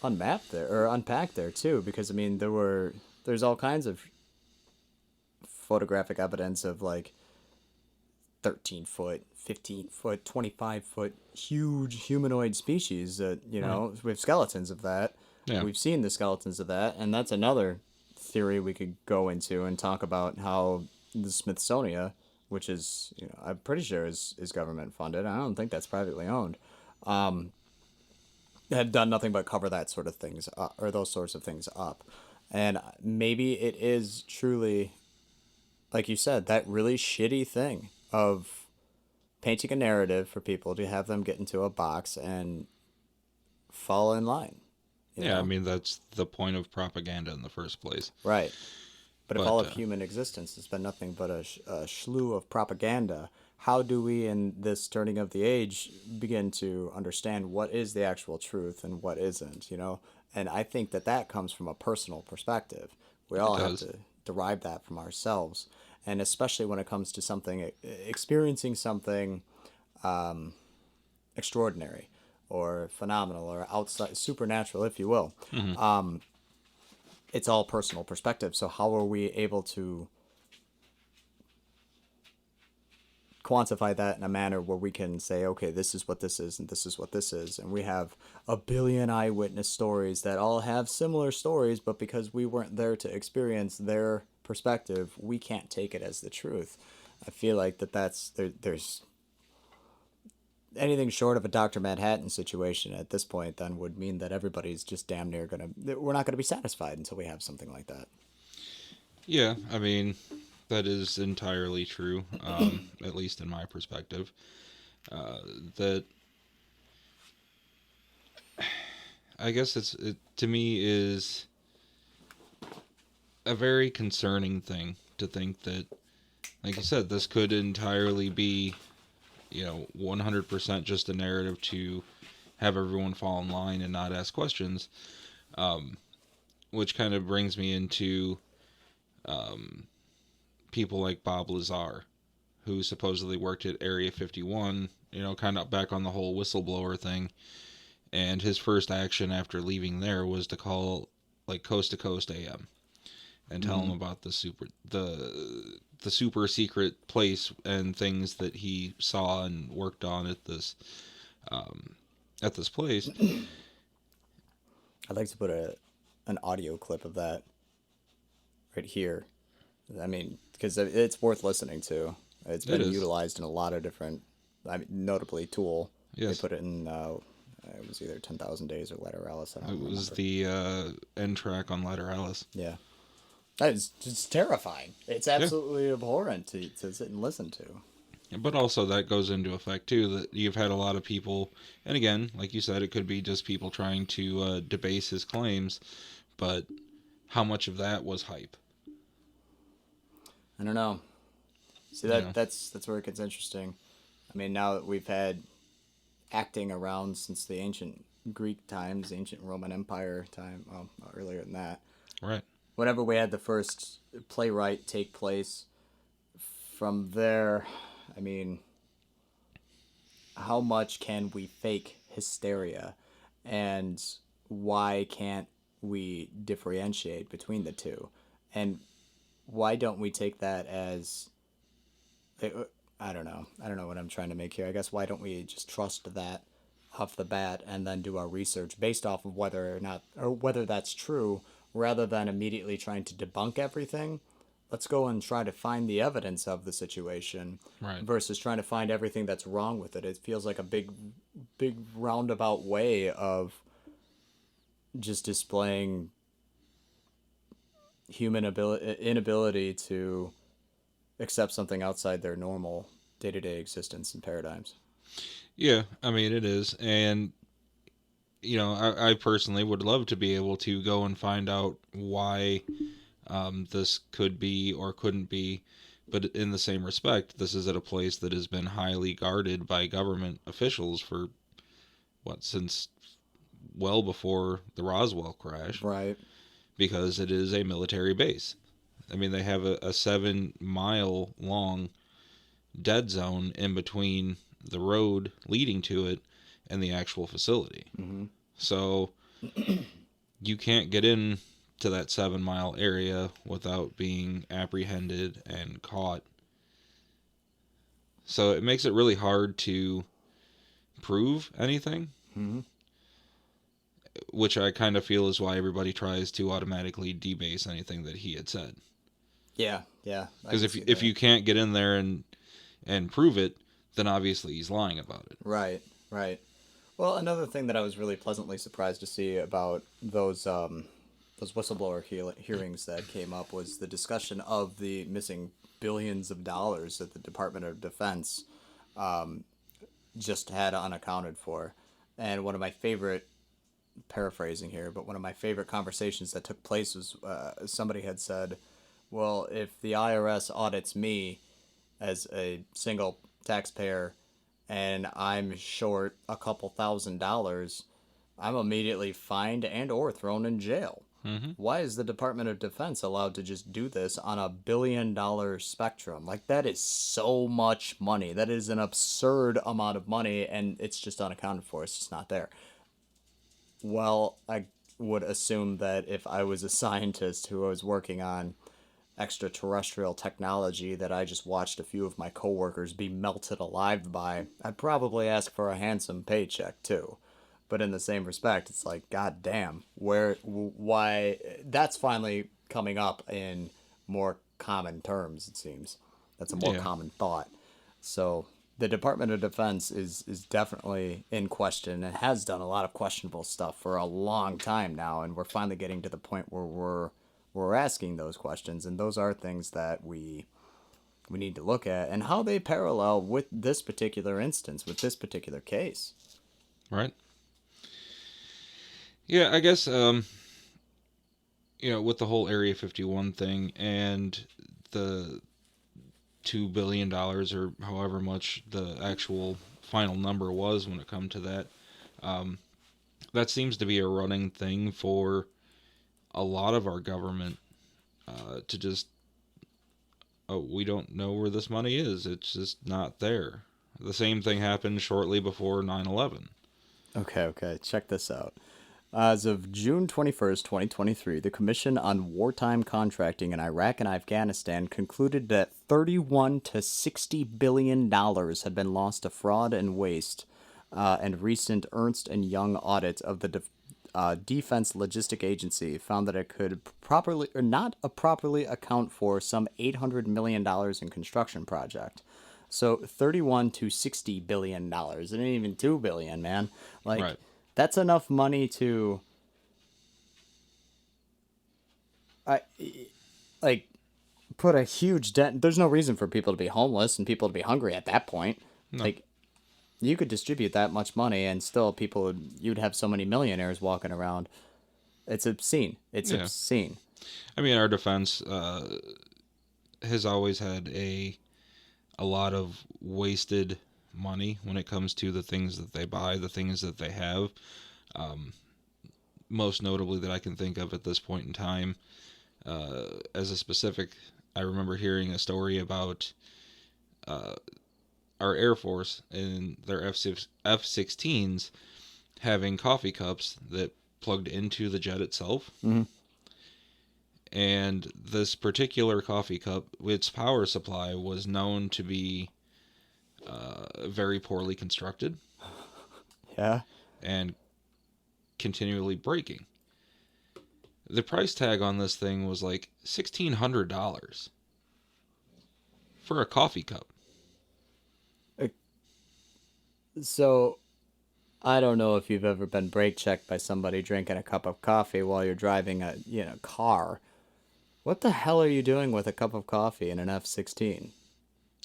unmap there or unpack there too, because I mean there's all kinds of photographic evidence of like 13-foot, 15-foot, 25-foot huge humanoid species that right. we have skeletons of that. Yeah. We've seen the skeletons of that, and that's another theory we could go into and talk about how the Smithsonian, which is I'm pretty sure is government funded. I don't think that's privately owned. Had done nothing but cover that sort of things or those sorts of things up, and maybe it is truly, like you said, that really shitty thing of painting a narrative for people to have them get into a box and fall in line, you Yeah. I know? mean, that's the point of propaganda in the first place. Right. But if all But of human existence has been nothing but a slew of propaganda, how do we, in this turning of the age, begin to understand what is the actual truth and what isn't, And I think that comes from a personal perspective. We it all have does. to derive that from ourselves. And especially when it comes to something, experiencing something extraordinary or phenomenal or outside, supernatural, if you will. Hmm. It's all personal perspective. So how are we able to quantify that in a manner where we can say, okay, this is what this is and this is what this is, and we have a billion eyewitness stories that all have similar stories, but because we weren't there to experience their perspective, we can't take it as the truth. I feel like there's anything short of a Dr. Manhattan situation at this point then would mean that everybody's just damn near gonna. We're not gonna be satisfied until we have something like that. Yeah, I mean, that is entirely true, at least in my perspective. That I guess it to me is a very concerning thing to think that, like you said, this could entirely be, 100% just a narrative to have everyone fall in line and not ask questions, which kind of brings me into people like Bob Lazar, who supposedly worked at Area 51, kind of back on the whole whistleblower thing. And his first action after leaving there was to call like Coast to Coast AM and tell him about the super secret place and things that he saw and worked on at this place. I'd like to put an audio clip of that right here. I mean, because it's worth listening to. It's It been is. utilized in a lot of different, I mean, notably Tool. They Yes. put it in. It was either 10,000 Days or Lateralis. I don't It was remember. the end track on Lateralis. Yeah, that is just terrifying. It's Yeah. absolutely abhorrent to sit and listen to. But also that goes into effect too that you've had a lot of people, and again, like you said, it could be just people trying to debase his claims, but how much of that was hype? I don't know. See You know, that's where it gets interesting. I mean, now that we've had acting around since the ancient Greek times, ancient Roman Empire time, well, earlier than that. right? Whenever we had the first playwright take place, from there, I mean, how much can we fake hysteria, and why can't we differentiate between the two, and why don't we take that as I don't know what I'm trying to make here. I guess why don't we just trust that off the bat and then do our research based off of whether or not or whether that's true rather than immediately trying to debunk everything. Let's go and try to find the evidence of the situation Right. versus trying to find everything that's wrong with it. It feels like a big roundabout way of just displaying inability to accept something outside their normal day-to-day existence and paradigms. Yeah, I mean it is, and I personally would love to be able to go and find out why this could be or couldn't be, but in the same respect, this is at a place that has been highly guarded by government officials for since well before the Roswell crash, Right. because it is a military base. I mean, they have a 7 mile long dead zone in between the road leading to it and the actual facility. Mm-hmm. So you can't get in to that 7 mile area without being apprehended and caught. So it makes it really hard to prove anything, Mm-hmm. which I kind of feel is why everybody tries to automatically debase anything that he had said. Yeah, yeah. I Because can if see if that. you can't get in there and prove it, then obviously he's lying about it. Right, right. Well, another thing that I was really pleasantly surprised to see about those whistleblower hearings that came up was the discussion of the missing billions of dollars that the Department of Defense just had unaccounted for. And one of my favorite, paraphrasing here, but one of my favorite conversations that took place was somebody had said, well, if the IRS audits me as a single taxpayer and I'm short a couple $1,000s, I'm immediately fined and or thrown in jail. Mm-hmm. Why is the Department of Defense allowed to just do this on $1 billion spectrum? Like, that is so much money. That is an absurd amount of money, and it's just unaccounted for. It's just not there. Well, I would assume that if I was a scientist who was working on extraterrestrial technology that I just watched a few of my coworkers be melted alive by, I'd probably ask for a handsome paycheck too. But in the same respect, it's like, god damn, why? That's finally coming up in more common terms. It seems that's a more Yeah. common thought. So the Department of Defense is definitely in question and has done a lot of questionable stuff for a long time now, and we're finally getting to the point where we're asking those questions, and those are things that we need to look at and how they parallel with this particular instance, with this particular case. Right. Yeah, I guess with the whole Area 51 thing and the $2 billion or however much the actual final number was when it come to that, that seems to be a running thing for a lot of our government, to just, oh, we don't know where this money is. It's just not there. The same thing happened shortly before 9/11. Okay, check this out. As of June 21st, 2023, the Commission on Wartime Contracting in Iraq and Afghanistan concluded that 31 to $60 billion had been lost to fraud and waste, and recent Ernst and Young audit of the Defense Logistic Agency found that it could properly or not properly account for some $800 million in construction project. So 31 to $60 billion. It ain't even 2 billion, man. Like Right. that's enough money to I like put a huge dent. There's no reason for people to be homeless and people to be hungry at that point. No. Like you could distribute that much money and still you'd have so many millionaires walking around. It's obscene. It's Yeah. obscene. I mean, our defense has always had a lot of wasted money when it comes to the things that they buy, the things that they have. Most notably that I can think of at this point in time, as a specific, I remember hearing a story about our Air Force and their F-16s having coffee cups that plugged into the jet itself. Mm-hmm. And this particular coffee cup, its power supply was known to be very poorly constructed. Yeah. And continually breaking. The price tag on this thing was like $1,600 for a coffee cup. So I don't know if you've ever been brake checked by somebody drinking a cup of coffee while you're driving a car. What the hell are you doing with a cup of coffee in an F-16?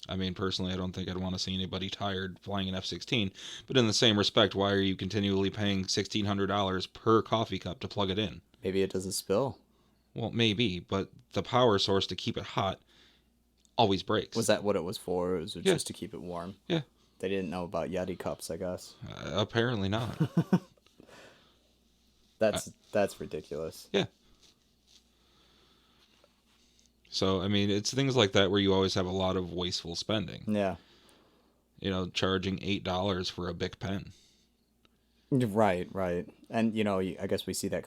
I mean, personally, I don't think I'd want to see anybody tired flying an F-16. But in the same respect, why are you continually paying $1,600 per coffee cup to plug it in? Maybe it doesn't spill. Well, maybe, but the power source to keep it hot always breaks. Was that what it was for? It was Yeah. just to keep it warm? Yeah. They didn't know about Yeti cups, I guess. Apparently not. That's ridiculous. Yeah. So, I mean, it's things like that where you always have a lot of wasteful spending. Yeah. Charging $8 for a Bic pen. Right. And I guess we see that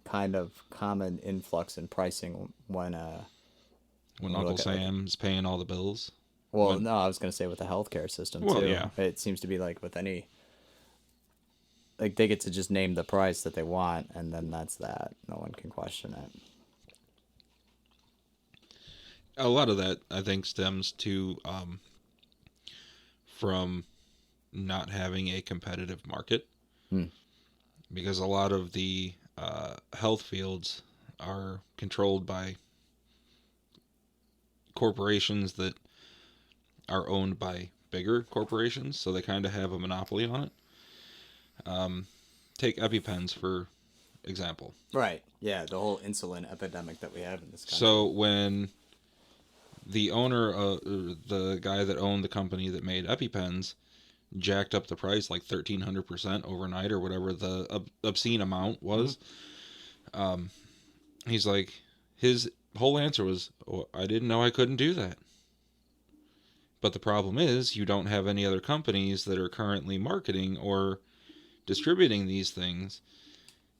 kind of common influx in pricing when When we Uncle look at, Sam's paying all the bills. well, no, I was going to say with the healthcare system Well, too. yeah. It seems to be like with any, like they get to just name the price that they want, and then that's that. No one can question it. A lot of that, I think, stems to from not having a competitive market. Hmm. Because a lot of the health fields are controlled by corporations that are owned by bigger corporations, so they kind of have a monopoly on it. Take EpiPens, for example. Right. Yeah, the whole insulin epidemic that we have in this country. So when the owner, the guy that owned the company that made EpiPens, jacked up the price like 1,300% overnight or whatever the obscene amount was, he's like, his whole answer was, oh, I didn't know I couldn't do that. But the problem is you don't have any other companies that are currently marketing or distributing these things,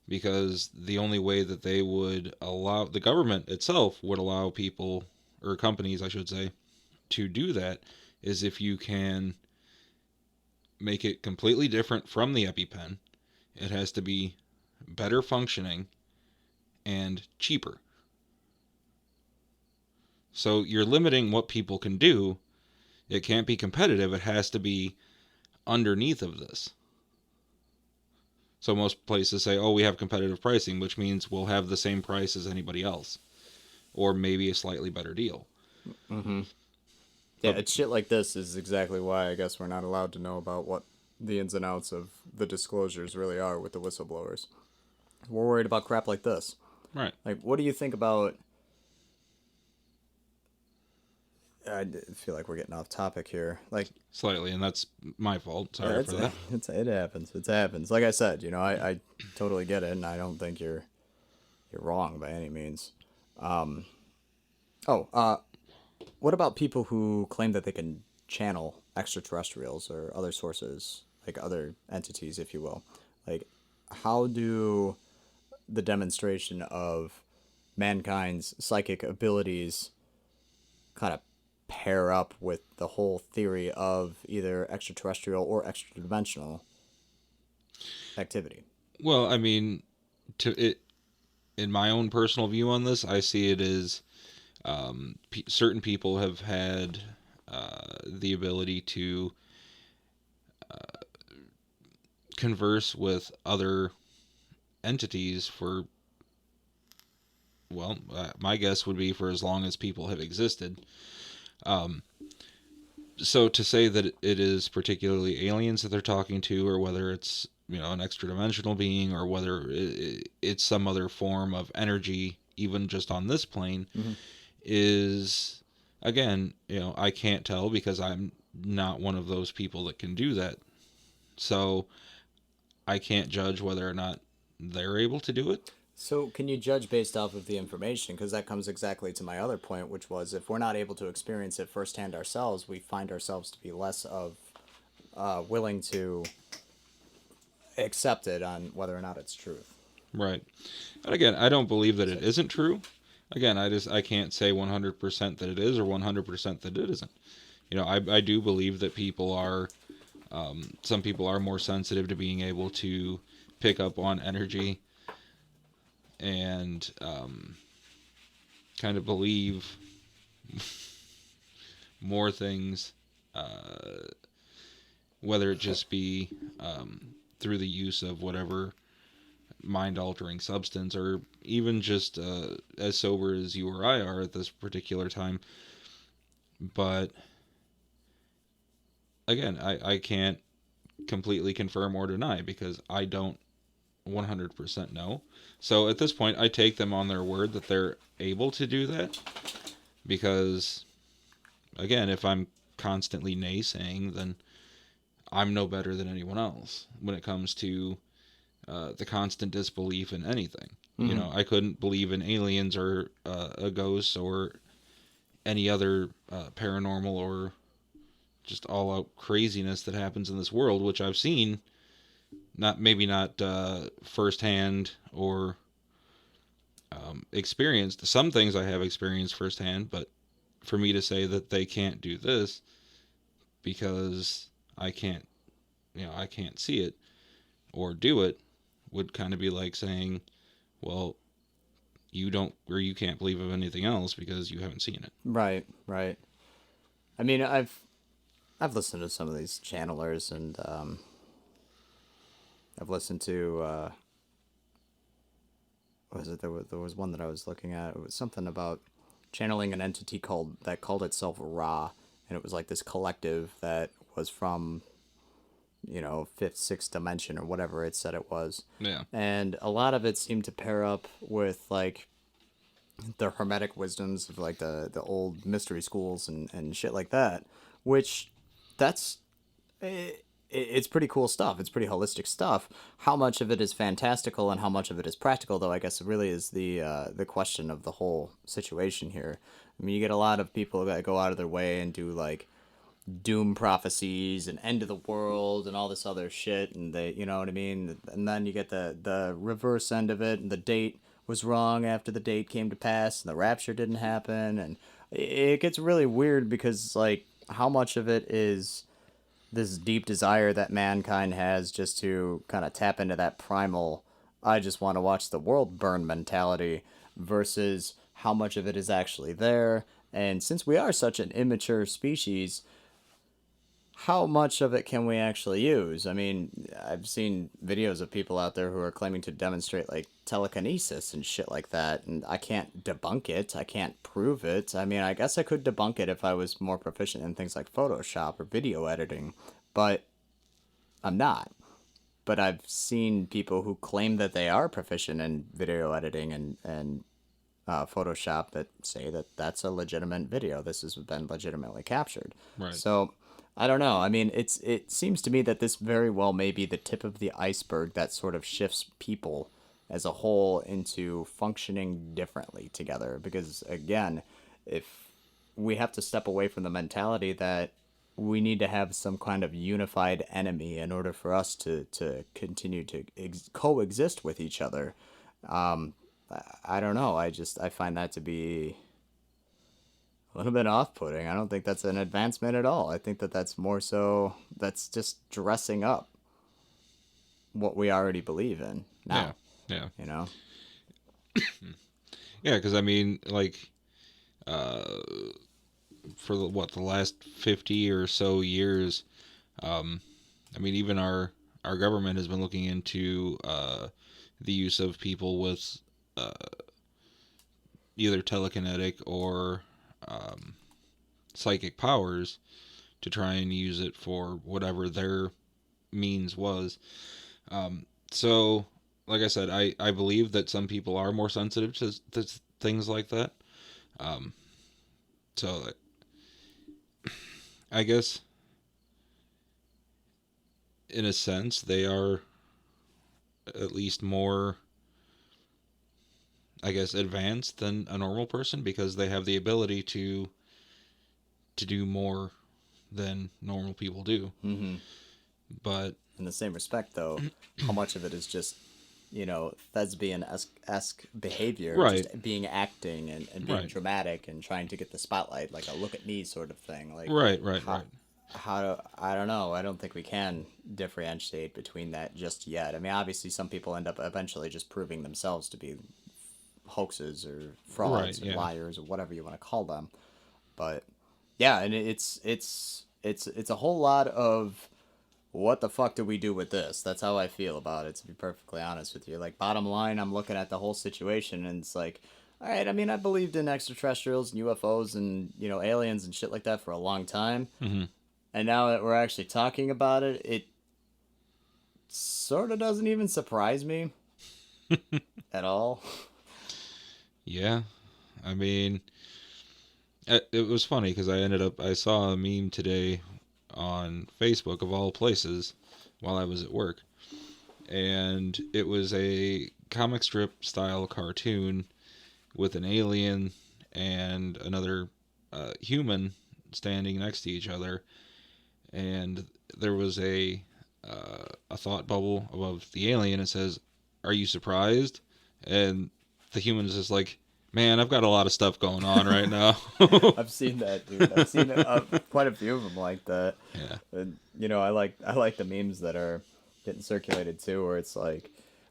because the only way that they would allow, the government itself would allow people, or companies I should say, to do that is if you can make it completely different from the EpiPen. It has to be better functioning and cheaper. So you're limiting what people can do It can't be competitive. It has to be underneath of this. So most places say, oh, we have competitive pricing, which means we'll have the same price as anybody else, or maybe a slightly better deal. Mm-hmm. Yeah, But it's shit like this is exactly why I guess we're not allowed to know about what the ins and outs of the disclosures really are with the whistleblowers. We're worried about crap like this. right, Like, what do you think about? Feel like we're getting off topic here. Like, slightly, and that's my fault. yeah, Sorry for that. it happens. It happens. Like I said, I totally get it, and I don't think you're wrong by any means. Oh, what about people who claim that they can channel extraterrestrials or other sources, like other entities, if you will? Like, how do the demonstration of mankind's psychic abilities kind of pair up with the whole theory of either extraterrestrial or extra dimensional activity? Well, I mean, to it in my own personal view on this, I see it as certain people have had the ability to converse with other entities for, well, my guess would be for as long as people have existed. So to say that it is particularly aliens that they're talking to, or whether it's an extra dimensional being, or whether it's some other form of energy, even just on this plane, Mm-hmm. is, again, I can't tell because I'm not one of those people that can do that. So I can't judge whether or not they're able to do it. So, can you judge based off of the information? Because that comes exactly to my other point, which was if we're not able to experience it firsthand ourselves, we find ourselves to be less of willing to accept it on whether or not it's truth. Right. And again, I don't believe that it isn't true. Again, I can't say 100% that it is or 100% that it isn't. I do believe that people are some people are more sensitive to being able to pick up on energy and kind of believe more things, whether it just be through the use of whatever mind altering substance, or even just as sober as you or I are at this particular time. But again, I can't completely confirm or deny because I don't 100% know. So at this point, I take them on their word that they're able to do that because, again, if I'm constantly naysaying, then I'm no better than anyone else when it comes to the constant disbelief in anything. Mm-hmm. I couldn't believe in aliens or a ghost or any other paranormal or just all out craziness that happens in this world, which I've seen, maybe not firsthand or experienced. Some things I have experienced firsthand, but for me to say that they can't do this because I can't see it or do it would kind of be like saying, well, you don't or you can't believe of anything else because you haven't seen it. Right, right. I mean, I've listened to some of these channelers, and I've listened to what was it? There was one that I was looking at. It was something about channeling an entity called itself Ra, and it was like this collective that was from fifth, sixth dimension or whatever it said it was. Yeah. And a lot of it seemed to pair up with like the hermetic wisdoms of like the old mystery schools and shit like that, which that's it's pretty cool stuff. It's pretty holistic stuff. How much of it is fantastical and how much of it is practical, though, I guess it really is the question of the whole situation here. I mean, you get a lot of people that go out of their way and do like doom prophecies and end of the world and all this other shit, and they, you know what I mean. And then you get the reverse end of it, and the date was wrong after the date came to pass, and the rapture didn't happen, and it gets really weird because like how much of it is this deep desire that mankind has just to kind of tap into that primal I just want to watch the world burn mentality versus how much of it is actually there. And since we are such an immature species, how much of it can we actually use? I mean, I've seen videos of people out there who are claiming to demonstrate like telekinesis and shit like that, and I can't debunk it. I can't prove it. I mean, I guess I could debunk it if I was more proficient in things like Photoshop or video editing, but I'm not. But I've seen people who claim that they are proficient in video editing and Photoshop that say that that's a legitimate video. This has been legitimately captured. Right. So I don't know. I mean, it seems to me that this very well may be the tip of the iceberg that sort of shifts people as a whole into functioning differently together. Because again, if we have to step away from the mentality that we need to have some kind of unified enemy in order for us to continue to coexist with each other. I don't know. I find that to be a little bit off-putting. I don't think that's an advancement at all. I think that that's more so that's just dressing up what we already believe in Yeah. now. Yeah. You know. Yeah. Because I mean, like, uh, for the last 50 or so years, um, I mean, even our government has been looking into the use of people with uh, either telekinetic or um, psychic powers to try and use it for whatever their means was. So, like I said, I believe that some people are more sensitive to things like that. Um, so, I guess, in a sense, they are at least more, I guess, advanced than a normal person because they have the ability to do more than normal people do. Mm-hmm. But In the same respect, though, how much of it is just thespian esque behavior, right, just being acting and being right, dramatic and trying to get the spotlight, like a look at me sort of thing. Like right, right, how right, I don't know. I don't think we can differentiate between that just yet. I mean, obviously, some people end up eventually just proving themselves to be hoaxes or right. frauds or Yeah, liars or whatever you want to call them. But yeah, and it's a whole lot of what the fuck do we do with this? That's how I feel about it, to be perfectly honest with you. Like, bottom line, I'm looking at the whole situation and it's like, all right, I mean, I believed in extraterrestrials and UFOs and, aliens and shit like that for a long time. hmm, And now that we're actually talking about it, it sort of doesn't even surprise me at all. yeah. I mean, it was funny because I saw a meme today on Facebook of all places while I was at work, and it was a comic strip style cartoon with an alien and another human standing next to each other, and there was a thought bubble above the alien. It says, "Are you surprised?" And the human's just like, "Man, I've got a lot of stuff going on right now." I've seen that, dude. I've seen quite a few of them like that. Yeah, And, I like the memes that are getting circulated too, where it's like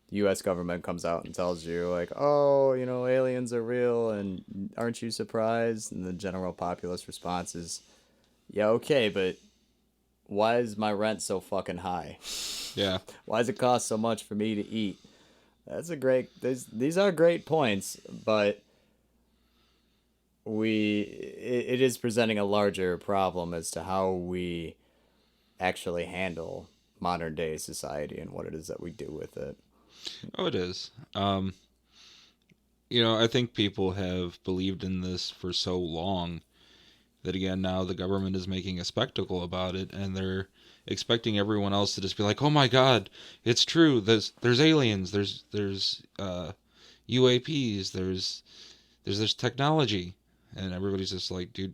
the U.S. government comes out and tells you like, oh, aliens are real, and aren't you surprised? And the general populace response is, yeah, okay, but why is my rent so fucking high? yeah, Why does it cost so much for me to eat? That's a great. These are great points, but it is presenting a larger problem as to how we actually handle modern day society and what it is that we do with it. oh, it is. I think people have believed in this for so long that again now the government is making a spectacle about it, and they're expecting everyone else to just be like, "Oh my God, it's true. There's aliens. There's UAPs. There's this technology," and everybody's just like, "Dude,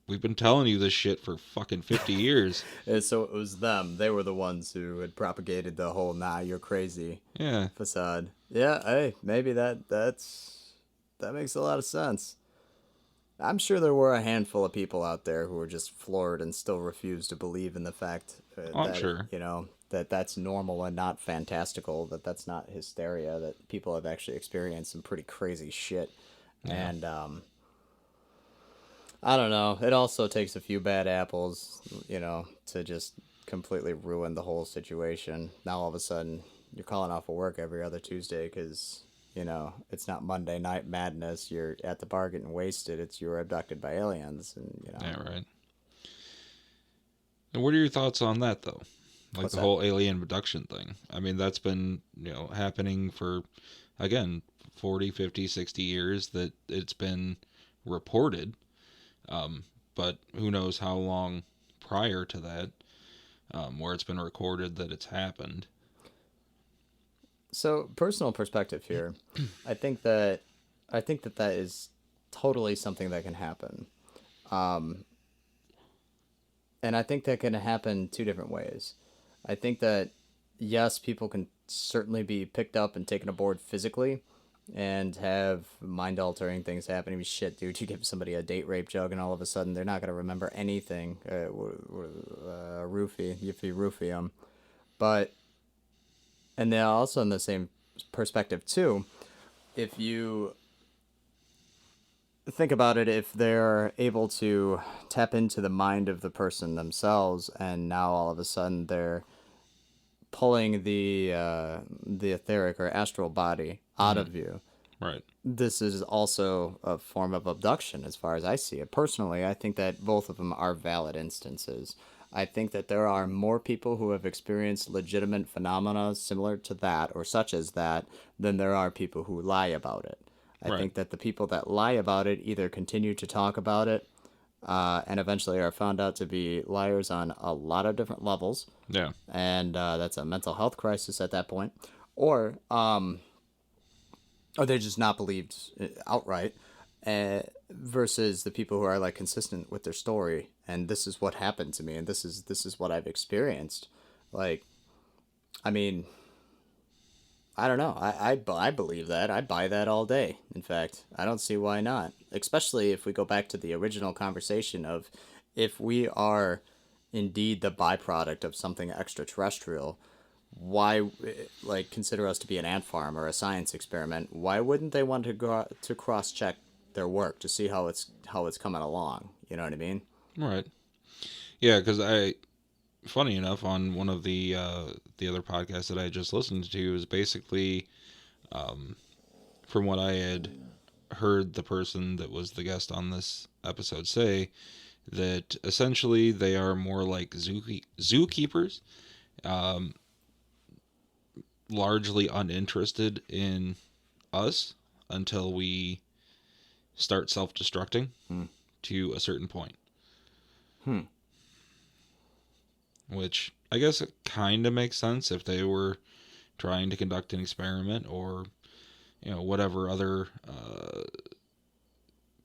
we've been telling you this shit for fucking 50 years." And so it was them. They were the ones who had propagated the whole "nah, you're crazy" Yeah, facade. Yeah, hey, maybe that makes a lot of sense. I'm sure there were a handful of people out there who were just floored and still refused to believe in the fact oh, I'm that sure. that that's normal and not fantastical, that that's not hysteria, that people have actually experienced some pretty crazy shit. Yeah, And I don't know. It also takes a few bad apples, to just completely ruin the whole situation. Now all of a sudden you're calling off of work every other Tuesday because it's not Monday Night Madness. You're at the bar getting wasted. It's you were abducted by aliens, and Yeah, right. And what are your thoughts on that, though? Like what's the that? whole alien abduction thing. I mean, that's been, happening for, again, 40, 50, 60 years that it's been reported. Um, but who knows how long prior to that, where it's been recorded that it's happened. So personal perspective here, I think that that is totally something that can happen. Um, and I think that can happen two different ways. I think that yes, people can certainly be picked up and taken aboard physically, and have mind altering things happen. I mean, shit, dude, you give somebody a date rape joke, and all of a sudden they're not gonna remember anything. Roofie, if you roofie them, but and then also in the same perspective too, if you think about it, if they're able to tap into the mind of the person themselves, and now all of a sudden they're pulling the etheric or astral body out Hmm. of you, Right. this is also a form of abduction as far as I see it. Personally, I think that both of them are valid instances. I think that there are more people who have experienced legitimate phenomena similar to that or such as that than there are people who lie about it. I Right. think that the people that lie about it either continue to talk about it, and eventually are found out to be liars on a lot of different levels, Yeah. and that's a mental health crisis at that point, or or they're just not believed outright, versus the people who are like consistent with their story, and this is what happened to me, and this is what I've experienced. Like, I mean, I don't know. I believe that. I buy that all day. In fact, I don't see why not. Especially if we go back to the original conversation of if we are indeed the byproduct of something extraterrestrial, why, like, consider us to be an ant farm or a science experiment? Why wouldn't they want to go to cross check their work to see how it's coming along? You know what I mean? Right. Yeah, because funny enough, on one of the other podcasts that I just listened to, is basically, um, from what I had heard the person that was the guest on this episode say, that essentially they are more like zookeepers, um, largely uninterested in us until we start self-destructing Hmm. to a certain point. Hmm. Which I guess it kind of makes sense if they were trying to conduct an experiment or whatever other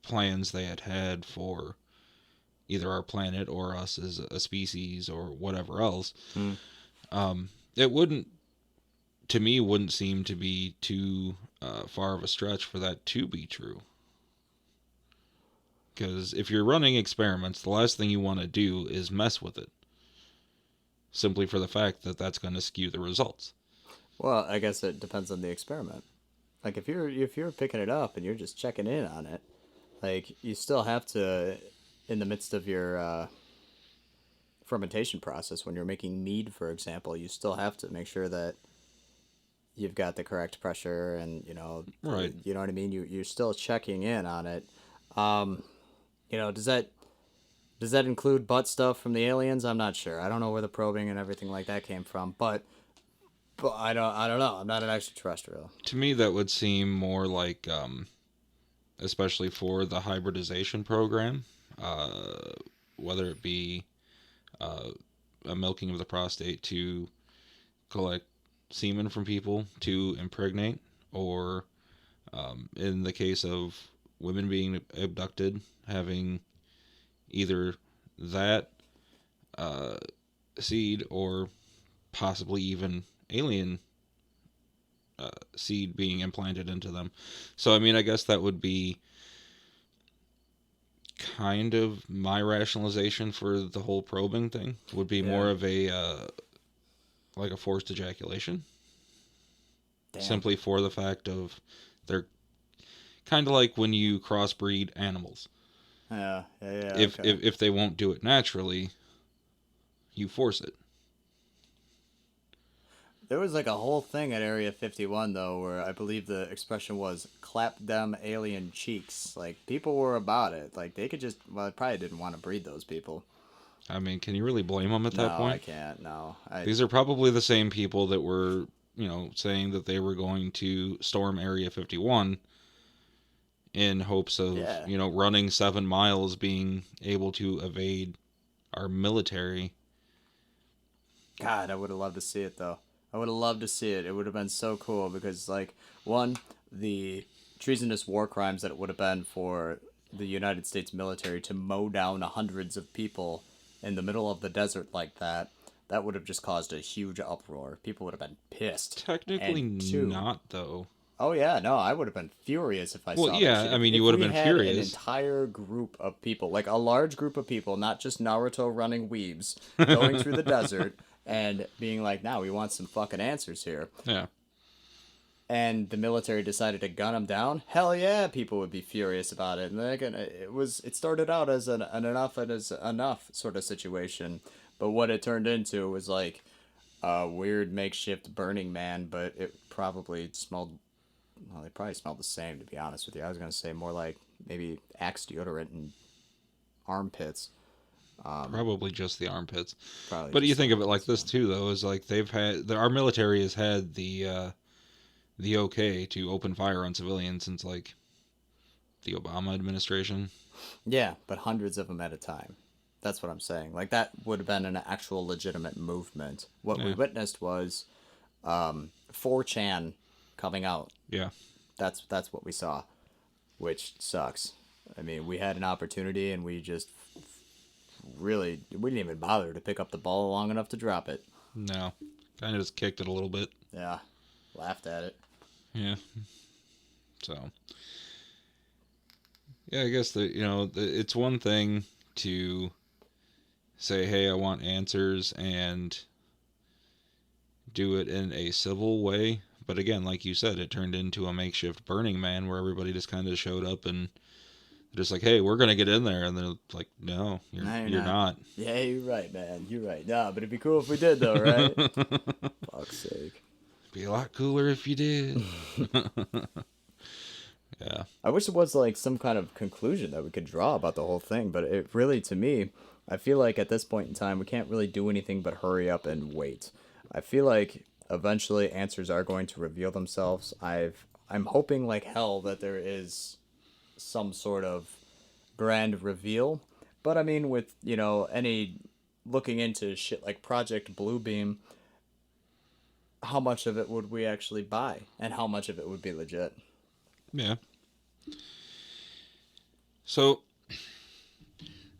plans they had for either our planet or us as a species or whatever else. Hmm. It wouldn't, to me, wouldn't seem to be too far of a stretch for that to be true. Because if you're running experiments, the last thing you want to do is mess with it, simply for the fact that that's going to skew the results. Well, I guess it depends on the experiment. Like if you're picking it up and you're just checking in on it, like you still have to, in the midst of your fermentation process, when you're making mead, for example, you still have to make sure that you've got the correct pressure, and Right. you know what I mean. You're still checking in on it. Um, does that include butt stuff from the aliens? I'm not sure. I don't know where the probing and everything like that came from, but I don't know. I'm not an extraterrestrial. To me, that would seem more like, especially for the hybridization program, uh, whether it be uh, a milking of the prostate to collect semen from people to impregnate, or in the case of women being abducted, having either that uh, seed or possibly even alien seed being implanted into them. So, I mean, I guess that would be kind of my rationalization for the whole probing thing. Would be Yeah. more of a like a forced ejaculation, Damn. simply for the fact of they're kind of like when you crossbreed animals. Yeah. If Okay. if they won't do it naturally, you force it. There was like a whole thing at Area 51 though, where I believe the expression was "clap them alien cheeks." Like people were about it. Like they could just, well, I probably didn't want to breed those people. I mean, can you really blame them at that No, I point? can't. No, These are probably the same people that were, saying that they were going to storm Area 51 in hopes of, yeah. running 7 miles, being able to evade our military. God, I would have loved to see it though. I would have loved to see it. It would have been so cool because, like, one, the treasonous war crimes that it would have been for the United States military to mow down hundreds of people in the middle of the desert like that, that would have just caused a huge uproar. People would have been pissed. Technically And two, not, though. oh yeah, no, I would have been furious if I Well, saw that yeah, shit. I mean, you If would have we been had an furious. entire group of people, like a large group of people, not just Naruto running weebs, going through the desert and being like, "Now we want some fucking answers here," Yeah. and the military decided to gun them down, hell yeah, people would be furious about it. And they're gonna, it started out as an enough and as enough sort of situation, but what it turned into was like a weird makeshift Burning Man, but it probably smelled, well, they probably smelled the same, to be honest with you. I was gonna say more like maybe Axe deodorant and armpits. Probably just the armpits. Probably But you just the think of it like armpits. this, too, though, is like our military has had the okay to open fire on civilians since, like, the Obama administration. Yeah, but hundreds of them at a time. That's what I'm saying. Like that would have been an actual legitimate movement. What we Yeah. witnessed was 4chan coming out. Yeah. That's what we saw, which sucks. I mean, we had an opportunity and we just really, we didn't even bother to pick up the ball long enough to drop it. No. Kind of just kicked it a little bit. Yeah, laughed at it. Yeah. So, yeah, I guess it's one thing to say, hey, I want answers and do it in a civil way. But again, like you said, it turned into a makeshift Burning Man where everybody just kind of showed up and just like, hey, we're going to get in there. And they're like, no, No, you're you're not. not. Yeah, you're right, man. You're right. Nah, but it'd be cool if we did, though, right? Fuck's sake. Be a lot cooler if you did. Yeah. I wish there was like some kind of conclusion that we could draw about the whole thing, but it really, to me, I feel like at this point in time, we can't really do anything but hurry up and wait. I feel like eventually answers are going to reveal themselves. I'm hoping like hell that there is some sort of grand reveal, but I mean with, any looking into shit like Project Bluebeam, how much of it would we actually buy and how much of it would be legit? Yeah. So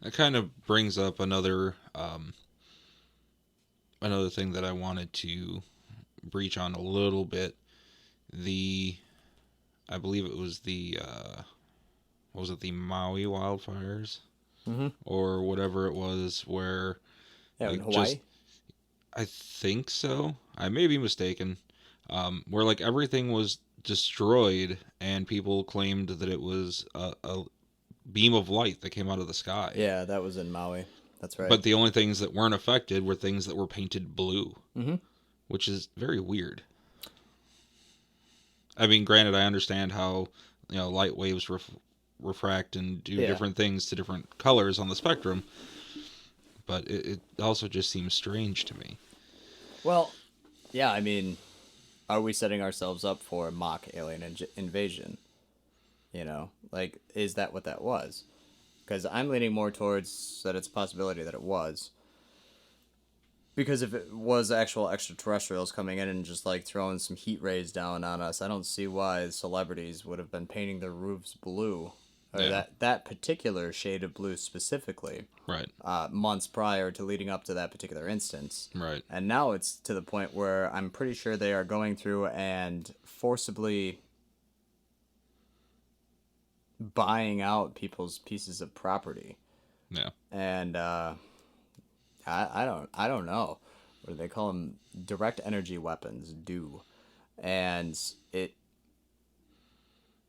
that kind of brings up another thing that I wanted to breach on a little bit. The I believe it was what was it, the Maui wildfires Mm-hmm. or whatever it was, where Yeah, in like Hawaii. just I think so. I may be mistaken. Where like everything was destroyed and people claimed that it was a beam of light that came out of the sky. Yeah, that was in Maui. That's right. But the only things that weren't affected were things that were painted blue, Mm-hmm. which is very weird. I mean, granted, I understand how light waves refract and do Yeah. different things to different colors on the spectrum, but it also just seems strange to me. Well, yeah, I mean, are we setting ourselves up for a mock alien invasion? Like, is that what that was? Because I'm leaning more towards that it's a possibility that it was. Because if it was actual extraterrestrials coming in and just like throwing some heat rays down on us, I don't see why celebrities would have been painting their roofs blue, or Yeah. that particular shade of blue specifically, Right. months prior to leading up to that particular instance. Right. And now it's to the point where I'm pretty sure they are going through and forcibly buying out people's pieces of property. Yeah. And I don't know. What do they call them? Direct energy weapons do. And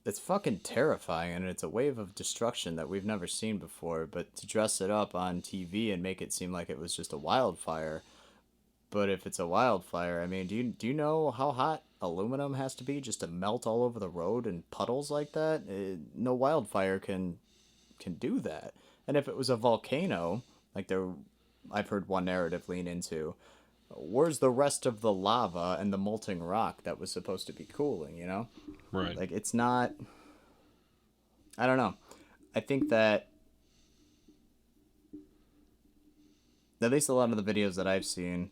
it's fucking terrifying, and it's a wave of destruction that we've never seen before. But to dress it up on TV and make it seem like it was just a wildfire, but if it's a wildfire, I mean, do you know how hot aluminum has to be just to melt all over the road in puddles like that? No wildfire can do that. And if it was a volcano, like I've heard one narrative lean into, where's the rest of the lava and the molten rock that was supposed to be cooling? You know, Right. like it's not. I don't know. I think that at least a lot of the videos that I've seen,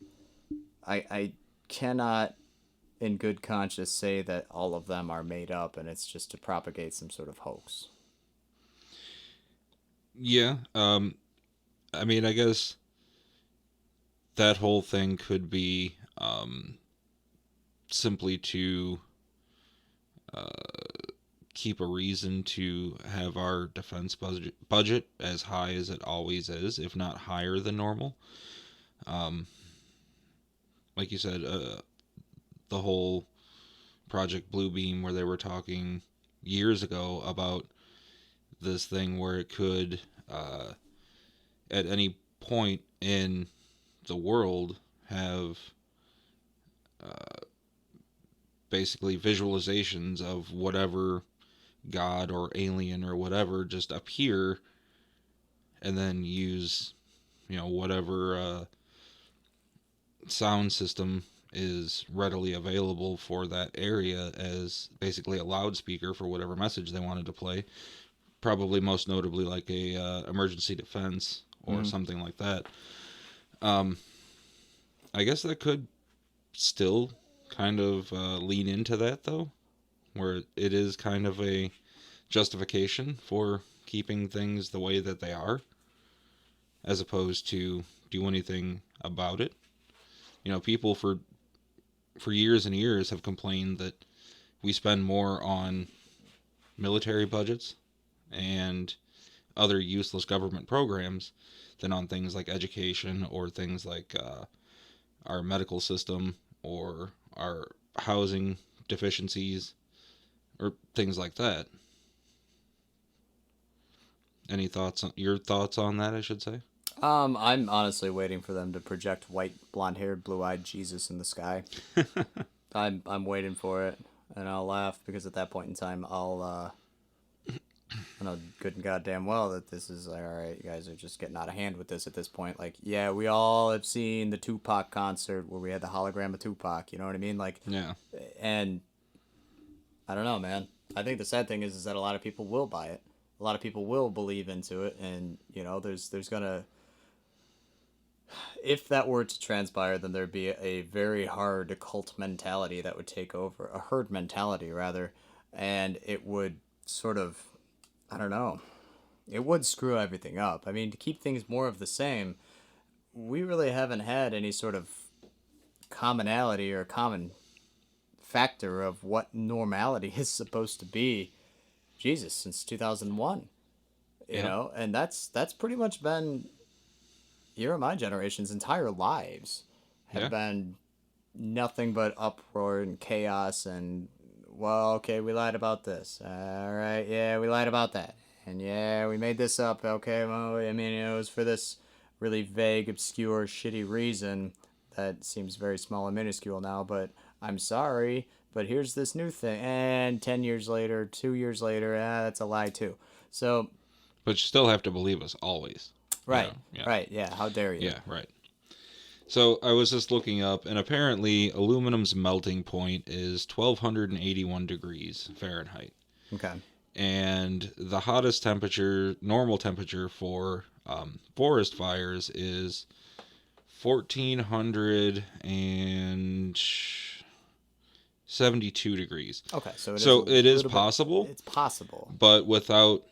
I cannot in good conscience say that all of them are made up and it's just to propagate some sort of hoax. Yeah. I mean, I guess that whole thing could be simply to keep a reason to have our defense budget as high as it always is, if not higher than normal. Um, like you said, the whole Project Bluebeam, where they were talking years ago about this thing where it could, at any point in the world, have basically visualizations of whatever god or alien or whatever just appear, and then use, whatever sound system is readily available for that area as basically a loudspeaker for whatever message they wanted to play. Probably most notably like a emergency defense or Mm-hmm. something like that. Um, I guess that could still kind of lean into that, though, where it is kind of a justification for keeping things the way that they are, as opposed to do anything about it. People for years and years have complained that we spend more on military budgets and other useless government programs than on things like education or things like our medical system or our housing deficiencies or things like that. Any thoughts? Your thoughts on that, I should say. I'm honestly waiting for them to project white, blonde-haired, blue-eyed Jesus in the sky. I'm waiting for it, and I'll laugh because at that point in time, I know good and goddamn well that this is like, all right. You guys are just getting out of hand with this at this point. Like, yeah, we all have seen the Tupac concert where we had the hologram of Tupac. You know what I mean? Like, Yeah. and I don't know, man. I think the sad thing is that a lot of people will buy it. A lot of people will believe into it, and there's gonna, if that were to transpire, then there'd be a very hard cult mentality that would take over, a herd mentality rather, and it would sort of, I don't know, it would screw everything up. I mean, to keep things more of the same, we really haven't had any sort of commonality or common factor of what normality is supposed to be, Jesus, since 2001. Yeah. And that's pretty much been your and my generation's entire lives have Yeah. been nothing but uproar and chaos and, well, okay, we lied about this. All right, yeah, we lied about that. And yeah, we made this up. Okay, well, I mean, it was for this really vague, obscure, shitty reason that seems very small and minuscule now, but I'm sorry, but here's this new thing. And 10 years later, 2 years later, that's a lie too. So, But you still have to believe us always. right, Yeah. right, yeah, how dare you? Yeah. Right. So I was just looking up, and apparently aluminum's melting point is 1281 degrees Fahrenheit. Okay. And the hottest temperature, normal temperature for forest fires is 1472 degrees. Okay, so it is a So it is little bit. possible, It's possible. but without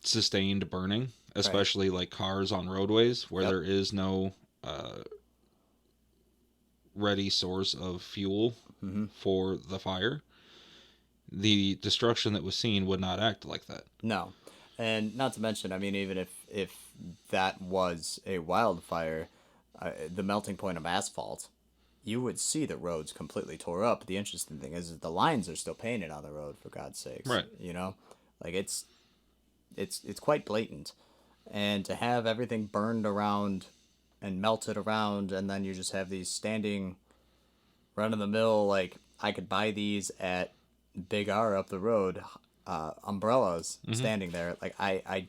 sustained burning, Right. especially like cars on roadways where Yep. there is no ready source of fuel Mm-hmm. for the fire, the destruction that was seen would not act like that. No, and not to mention, I mean, even if that was a wildfire, the melting point of asphalt, you would see the roads completely tore up. The interesting thing is that the lines are still painted on the road, for God's sakes. Right. You know, like it's quite blatant, and to have everything burned around and melted around, and then you just have these standing run of the mill, like I could buy these at Big R up the road, umbrellas Hmm. standing there. Like I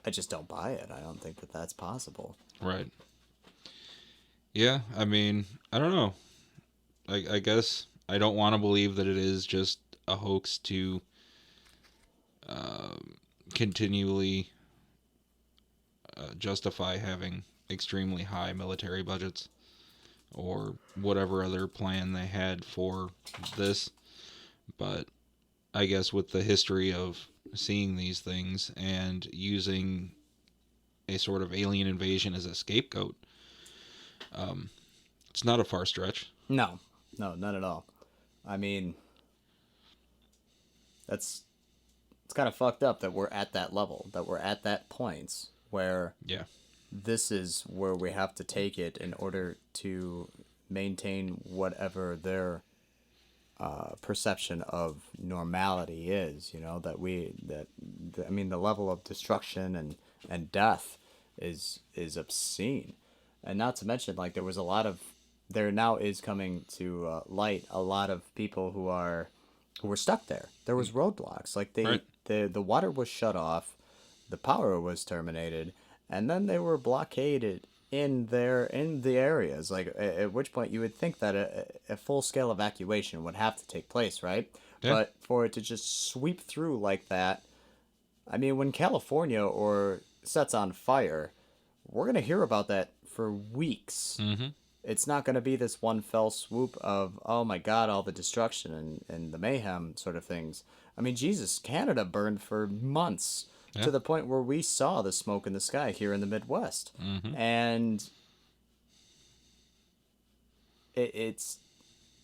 just don't buy it. I don't think that that's possible. Right. Yeah, I mean, I don't know. I guess I don't want to believe that it is just a hoax to uh, continually justify having extremely high military budgets or whatever other plan they had for this. But I guess with the history of seeing these things and using a sort of alien invasion as a scapegoat, um, it's not a far stretch. No, no, not at all. I mean, that's it's kind of fucked up that we're at that level, that we're at that point where Yeah. this is where we have to take it in order to maintain whatever their perception of normality is. You know that I mean, the level of destruction and death is obscene, and not to mention, like, there now is coming to light a lot of people who were stuck there. There was roadblocks, like Right. the water was shut off, the power was terminated, and then they were blockaded in the areas. Like, at which point you would think that a full scale evacuation would have to take place, right? Yeah. But for it to just sweep through like that, I mean, when California or sets on fire, we're gonna hear about that for weeks. Mm-hmm. It's not going to be this one fell swoop of, oh my God, all the destruction and the mayhem sort of things. I mean, Jesus, Canada burned for months Yeah. to the point where we saw the smoke in the sky here in the Midwest. Mm-hmm. And it's,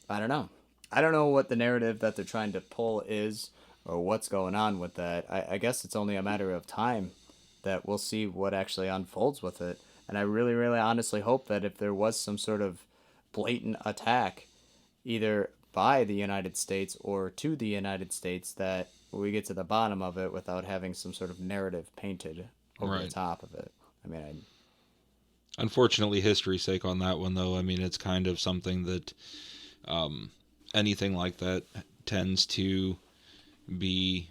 I don't know. I don't know what the narrative that they're trying to pull is or what's going on with that. I guess it's only a matter of time that we'll see what actually unfolds with it. And I really, really honestly hope that if there was some sort of blatant attack, either by the United States or to the United States, that we get to the bottom of it without having some sort of narrative painted over the Right. top of it. I mean, Unfortunately, history's sake on that one, though, I mean, it's kind of something that um, anything like that tends to be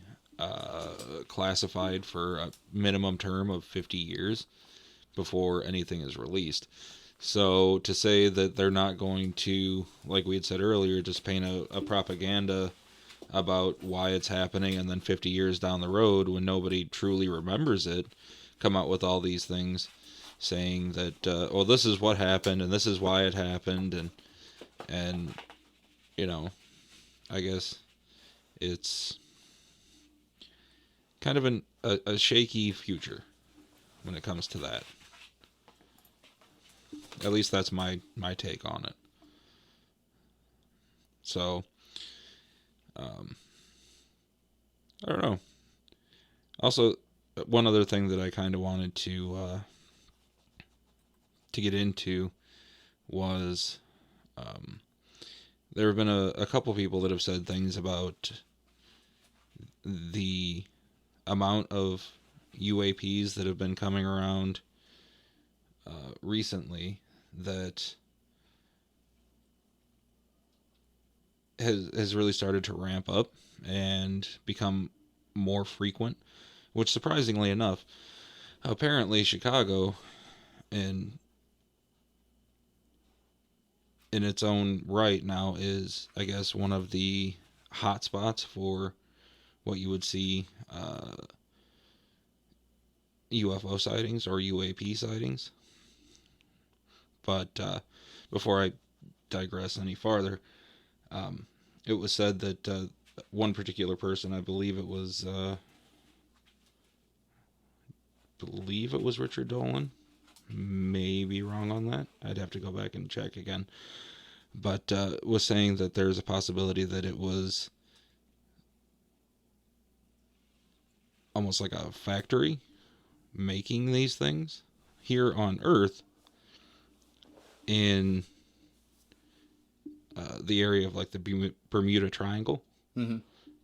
classified for a minimum term of 50 years before anything is released. So to say that they're not going to, like we had said earlier, just paint a propaganda about why it's happening and then 50 years down the road when nobody truly remembers it, come out with all these things saying that, oh, this is what happened and this is why it happened, and you know, I guess it's kind of a shaky future when it comes to that. At least that's my take on it. So, I don't know. Also, one other thing that I kind of wanted to get into was there have been a couple people that have said things about the amount of UAPs that have been coming around recently that has really started to ramp up and become more frequent, which surprisingly enough, apparently Chicago in its own right now is, I guess, one of the hot spots for what you would see UFO sightings or UAP sightings. But before I digress any farther, um, it was said that one particular person, I believe it was Richard Dolan. Maybe wrong on that. I'd have to go back and check again. But was saying that there's a possibility that it was almost like a factory making these things here on Earth, in the area of like the Bermuda Triangle, Mm-hmm.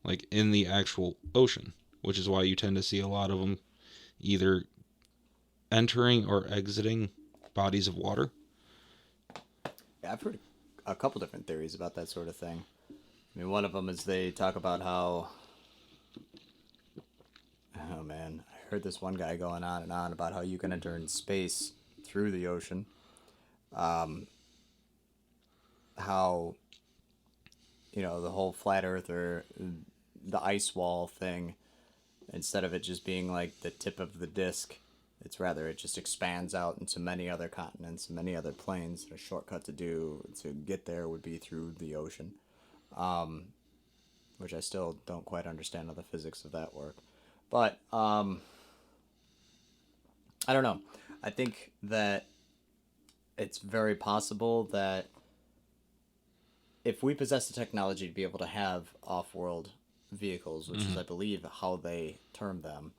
like in the actual ocean, which is why you tend to see a lot of them either entering or exiting bodies of water. Yeah, I've heard a couple different theories about that sort of thing. I mean, one of them is they talk about how, oh man, I heard this one guy going on and on about how you can enter in space through the ocean. How, the whole flat earth or the ice wall thing, instead of it just being like the tip of the disc, it's rather it just expands out into many other continents, many other planes. A shortcut to get there would be through the ocean, which I still don't quite understand how the physics of that work. But I don't know. I think that it's very possible that if we possess the technology to be able to have off-world vehicles, which is, Mm-hmm. I believe, how they term them,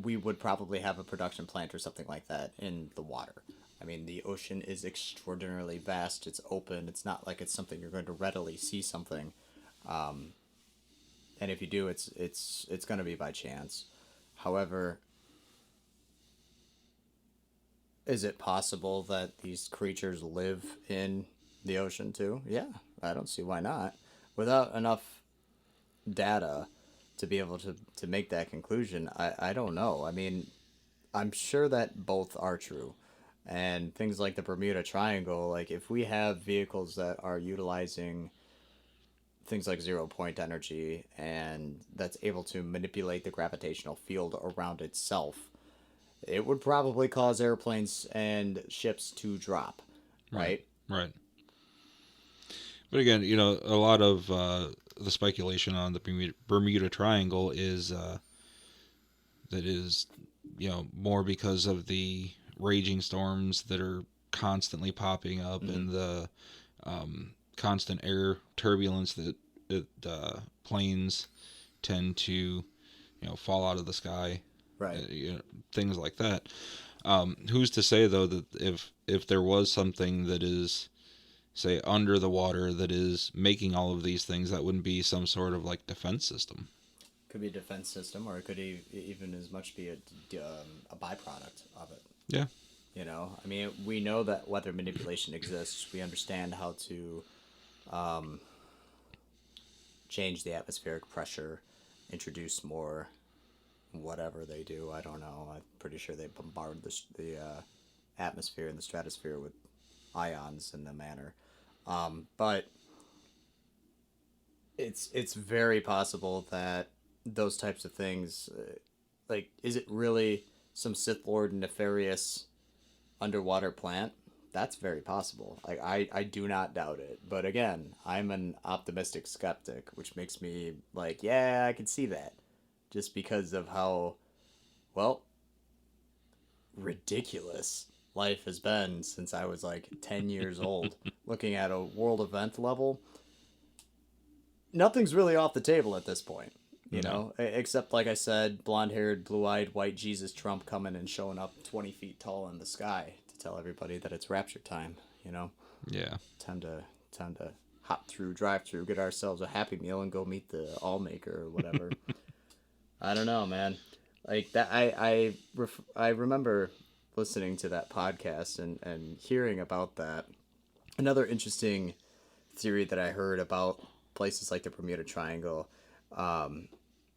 we would probably have a production plant or something like that in the water. I mean, the ocean is extraordinarily vast. It's open. It's not like it's something you're going to readily see something. And if you do, it's going to be by chance. However, is it possible that these creatures live in the ocean too? Yeah, I don't see why not. Without enough data to be able to make that conclusion, I don't know. I mean, I'm sure that both are true. And things like the Bermuda Triangle, like if we have vehicles that are utilizing things like zero point energy and that's able to manipulate the gravitational field around itself, it would probably cause airplanes and ships to drop, Right, right? right. But again, a lot of the speculation on the Bermuda Triangle is that is, more because of the raging storms that are constantly popping up Mm-hmm. and the constant air turbulence that planes tend to, fall out of the sky, Right. things like that. Who's to say though that if there was something that is, say, under the water that is making all of these things, that wouldn't be some sort of like defense system? Could be a defense system, or it could even as much be a byproduct of it. Yeah. I mean, we know that weather manipulation exists. We understand how to change the atmospheric pressure, introduce more whatever they do. I don't know. I'm pretty sure they bombard the atmosphere and the stratosphere with ions in the manner. But it's very possible that those types of things, like, is it really some Sith Lord nefarious underwater plant? That's very possible. Like I do not doubt it. But again, I'm an optimistic skeptic, which makes me like, yeah, I can see that. Just because of how, well, ridiculous life has been since I was like 10 years old. Looking at a world event level, nothing's really off the table at this point. No. Except like I said, blonde-haired, blue-eyed, white Jesus Trump coming and showing up 20 feet tall in the sky to tell everybody that it's rapture time. Yeah. Time to hop through, drive through, get ourselves a Happy Meal, and go meet the All Maker or whatever. I don't know, man. Like that, I remember listening to that podcast and hearing about that. Another interesting theory that I heard about places like the Bermuda Triangle,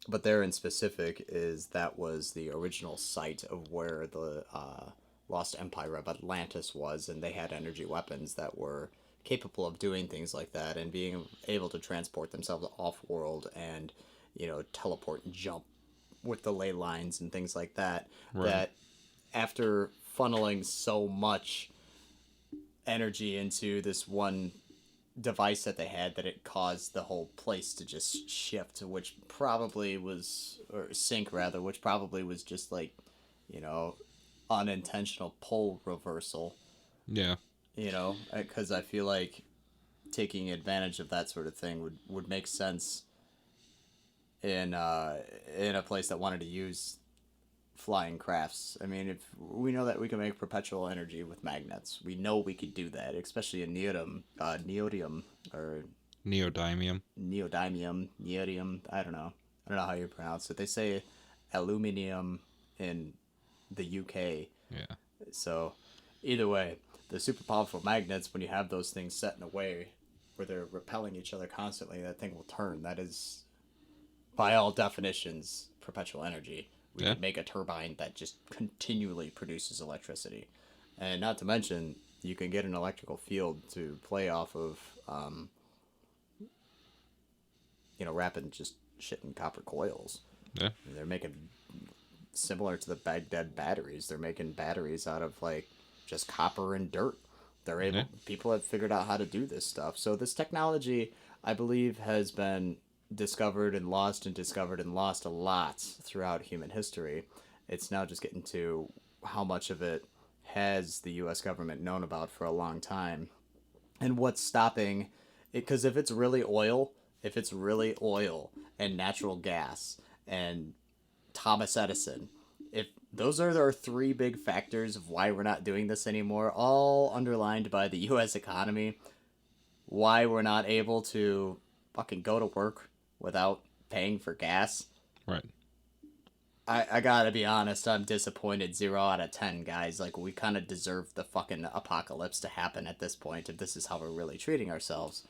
but there in specific, is that was the original site of where the lost empire of Atlantis was, and they had energy weapons that were capable of doing things like that and being able to transport themselves off world and teleport and jump with the ley lines and things like that. Right. That after funneling so much energy into this one device that they had, that it caused the whole place to just shift, which probably was, or sink rather, which probably was just like, you know, unintentional pole reversal, Yeah. because I feel like taking advantage of that sort of thing would make sense in a place that wanted to use flying crafts. I mean, if we know that we can make perpetual energy with magnets, we know we could do that, especially in neodymium or Neodymium. neodymium. I don't know how you pronounce it. They say aluminium in the UK. Yeah. So, either way, the super powerful magnets, when you have those things set in a way where they're repelling each other constantly, that thing will turn. That is, by all definitions, perpetual energy. We Yeah. could make a turbine that just continually produces electricity. And not to mention, you can get an electrical field to play off of, wrapping just shit in copper coils. Yeah. They're making similar to the Baghdad batteries. They're making batteries out of like just copper and dirt. Yeah. People have figured out how to do this stuff. So this technology, I believe, has been discovered and lost and discovered and lost a lot throughout human history. It's now just getting to how much of it has the US government known about for a long time and what's stopping it. Because if it's really oil and natural gas and Thomas Edison, if those are our three big factors of why we're not doing this anymore, all underlined by the US economy, why we're not able to fucking go to work without paying for gas. Right. I gotta be honest, I'm disappointed. 0 out of 10, guys. Like, we kind of deserve the fucking apocalypse to happen at this point if this is how we're really treating ourselves.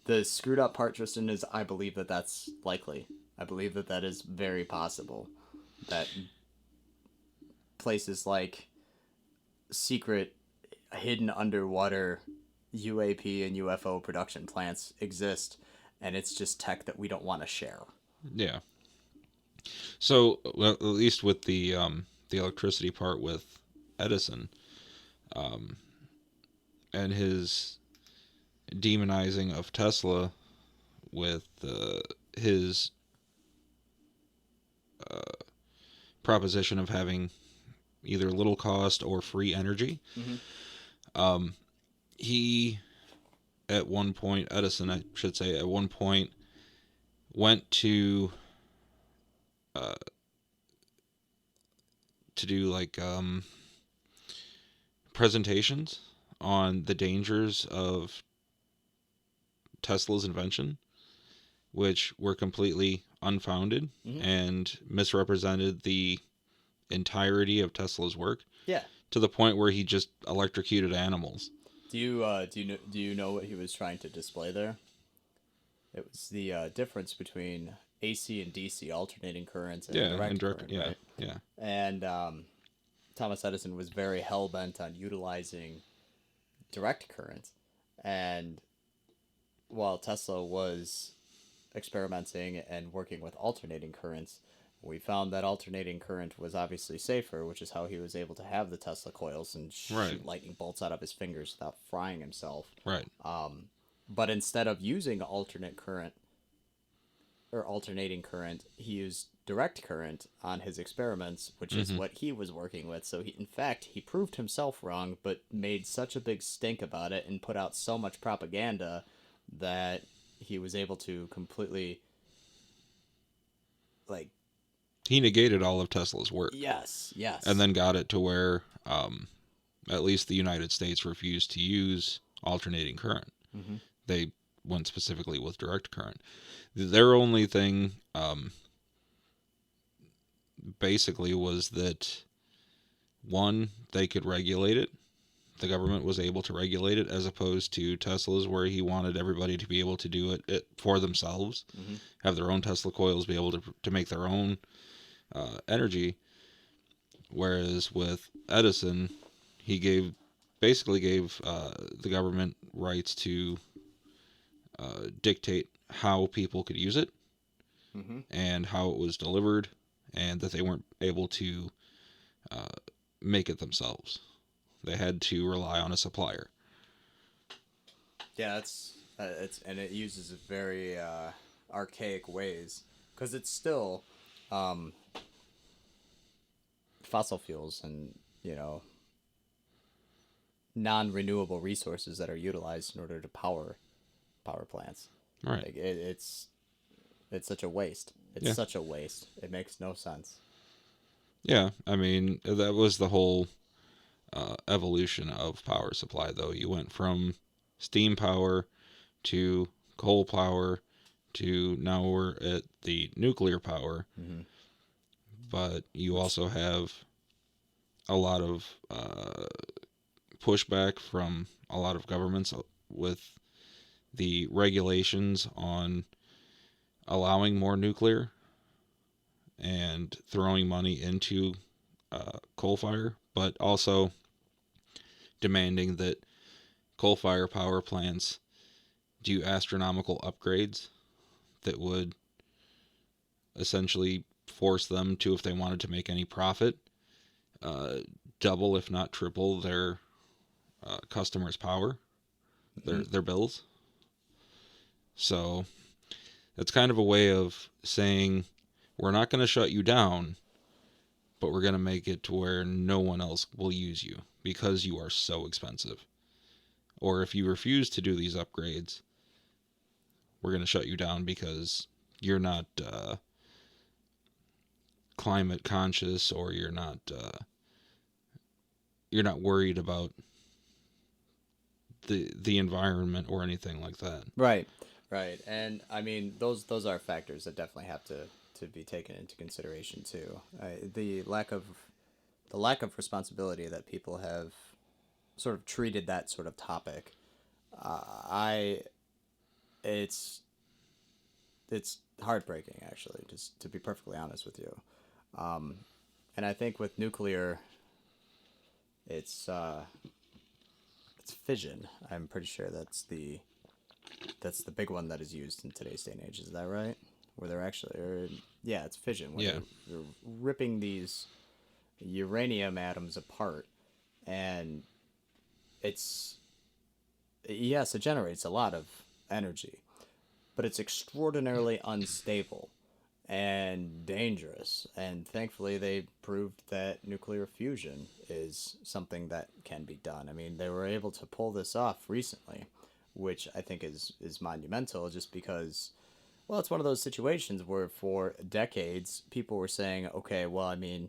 The screwed up part, Tristan, is I believe that that's likely. I believe that that is very possible. That places like secret, hidden underwater UAP and UFO production plants exist, and it's just tech that we don't want to share. Yeah. So, well, at least with the electricity part with Edison, and his demonizing of Tesla with his proposition of having either little cost or free energy. Mm-hmm. He, at one point, Edison, I should say, at one point, went to do like presentations on the dangers of Tesla's invention, which were completely unfounded and misrepresented the entirety of Tesla's work. Yeah. To the point where he just electrocuted animals. Do you know what he was trying to display there? It was the difference between AC and DC, alternating currents, and direct current, yeah, right? yeah. And Thomas Edison was very hell bent on utilizing direct current, and while Tesla was experimenting and working with alternating currents, we found that alternating current was obviously safer, which is how he was able to have the Tesla coils and shoot lightning bolts out of his fingers without frying himself. Right. But instead of using alternate current or alternating current, he used direct current on his experiments, which is what he was working with. So in fact, he proved himself wrong, but made such a big stink about it and put out so much propaganda that he was able to completely, like, he negated all of Tesla's work. Yes. And then got it to where at least the United States refused to use alternating current. Mm-hmm. They went specifically with direct current. Their only thing basically was that, one, they could regulate it. The government was able to regulate it, as opposed to Tesla's, where he wanted everybody to be able to do it for themselves, have their own Tesla coils, be able to make their own energy. Whereas with Edison, he basically gave the government rights to dictate how people could use it and how it was delivered, and that they weren't able to make it themselves. They had to rely on a supplier. Yeah, and it uses very archaic ways, because it's still fossil fuels and non-renewable resources that are utilized in order to power plants. Right. Like it's such a waste. It's such a waste. It makes no sense. Yeah, I mean, that was the whole evolution of power supply, though. You went from steam power to coal power to now we're at the nuclear power, Mm-hmm. but you Which, also have a lot of pushback from a lot of governments with the regulations on allowing more nuclear and throwing money into coal fire, but also demanding that coal fire power plants do astronomical upgrades that would essentially force them to, if they wanted to make any profit, uh, double, if not triple, their customers' power, mm-hmm. their bills. So that's kind of a way of saying we're not going to shut you down, but we're going to make it to where no one else will use you because you are so expensive. Or if you refuse to do these upgrades, we're going to shut you down because you're not climate conscious, or you're not worried about the environment or anything like that. Right, right, and I mean those are factors that definitely have to be taken into consideration too. The lack of responsibility that people have sort of treated that sort of topic. I it's it's heartbreaking actually, just to be perfectly honest with you. And I think with nuclear, it's it's fission. I'm pretty sure that's the big one that is used in today's day and age. Is that right? Where they're actually, or yeah, it's fission, where Yeah, they're ripping these uranium atoms apart, and it's yes, it generates a lot of energy, but it's extraordinarily unstable and dangerous. And thankfully, they proved that nuclear fusion is something that can be done. I mean, they were able to pull this off recently, which I think is monumental, just because. Well, it's one of those situations where for decades people were saying, okay, well, I mean,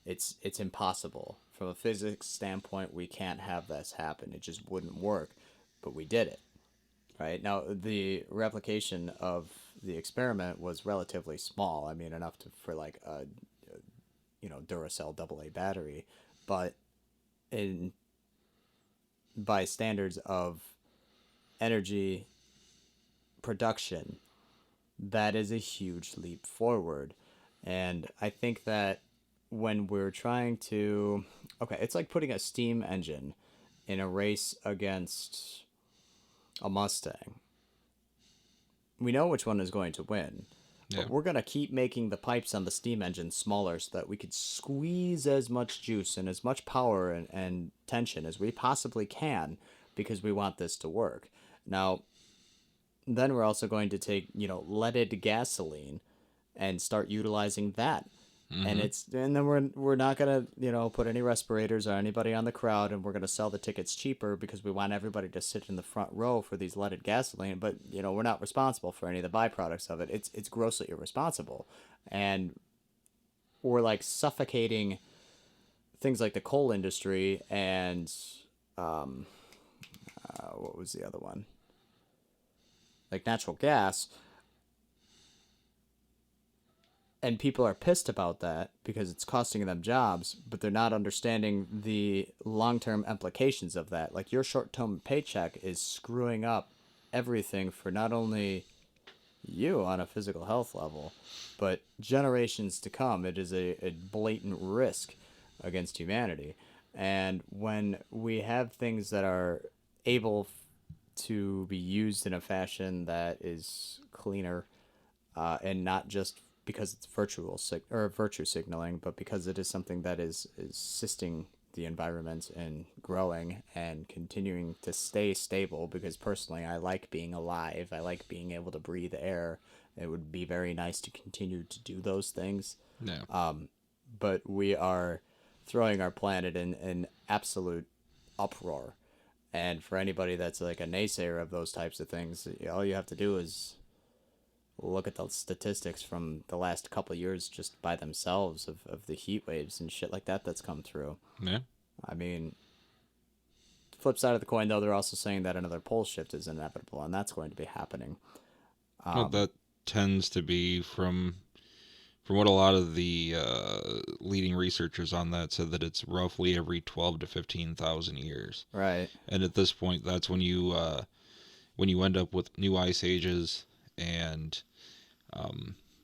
it's impossible from a physics standpoint. We can't have this happen. It just wouldn't work, but we did it. Right now, the replication of the experiment was relatively small. I mean, enough for like a Duracell AA battery, but in by standards of energy production, that is a huge leap forward. And I think that when we're trying to, okay, it's like putting a steam engine in a race against a Mustang. We know which one is going to win, yeah, but we're going to keep making the pipes on the steam engine smaller so that we could squeeze as much juice and as much power and tension as we possibly can because we want this to work. Now, then we're also going to take, leaded gasoline and start utilizing that. mm-hmm. And then we're not gonna put any respirators or anybody on the crowd, and we're gonna sell the tickets cheaper because we want everybody to sit in the front row for these leaded gasoline. But we're not responsible for any of the byproducts of it. It's grossly irresponsible, and we're like suffocating things like the coal industry and what was the other one, like natural gas. And people are pissed about that because it's costing them jobs, but they're not understanding the long-term implications of that. Like your short-term paycheck is screwing up everything for not only you on a physical health level, but generations to come. It is a blatant risk against humanity. And when we have things that are able to be used in a fashion that is cleaner, and not just because it's virtue signaling, but because it is something that is assisting the environment and growing and continuing to stay stable. Because personally, I like being alive. I like being able to breathe air. It would be very nice to continue to do those things. Yeah, But we are throwing our planet in absolute uproar. And for anybody that's like a naysayer of those types of things, all you have to do is look at the statistics from the last couple of years just by themselves of the heat waves and shit like that that's come through. Yeah. I mean, flip side of the coin, though, they're also saying that another pole shift is inevitable, and that's going to be happening. Well, that tends to be from what a lot of the leading researchers on that said, that it's roughly every 12 to 15,000 years. Right. And at this point, that's when you end up with new ice ages, and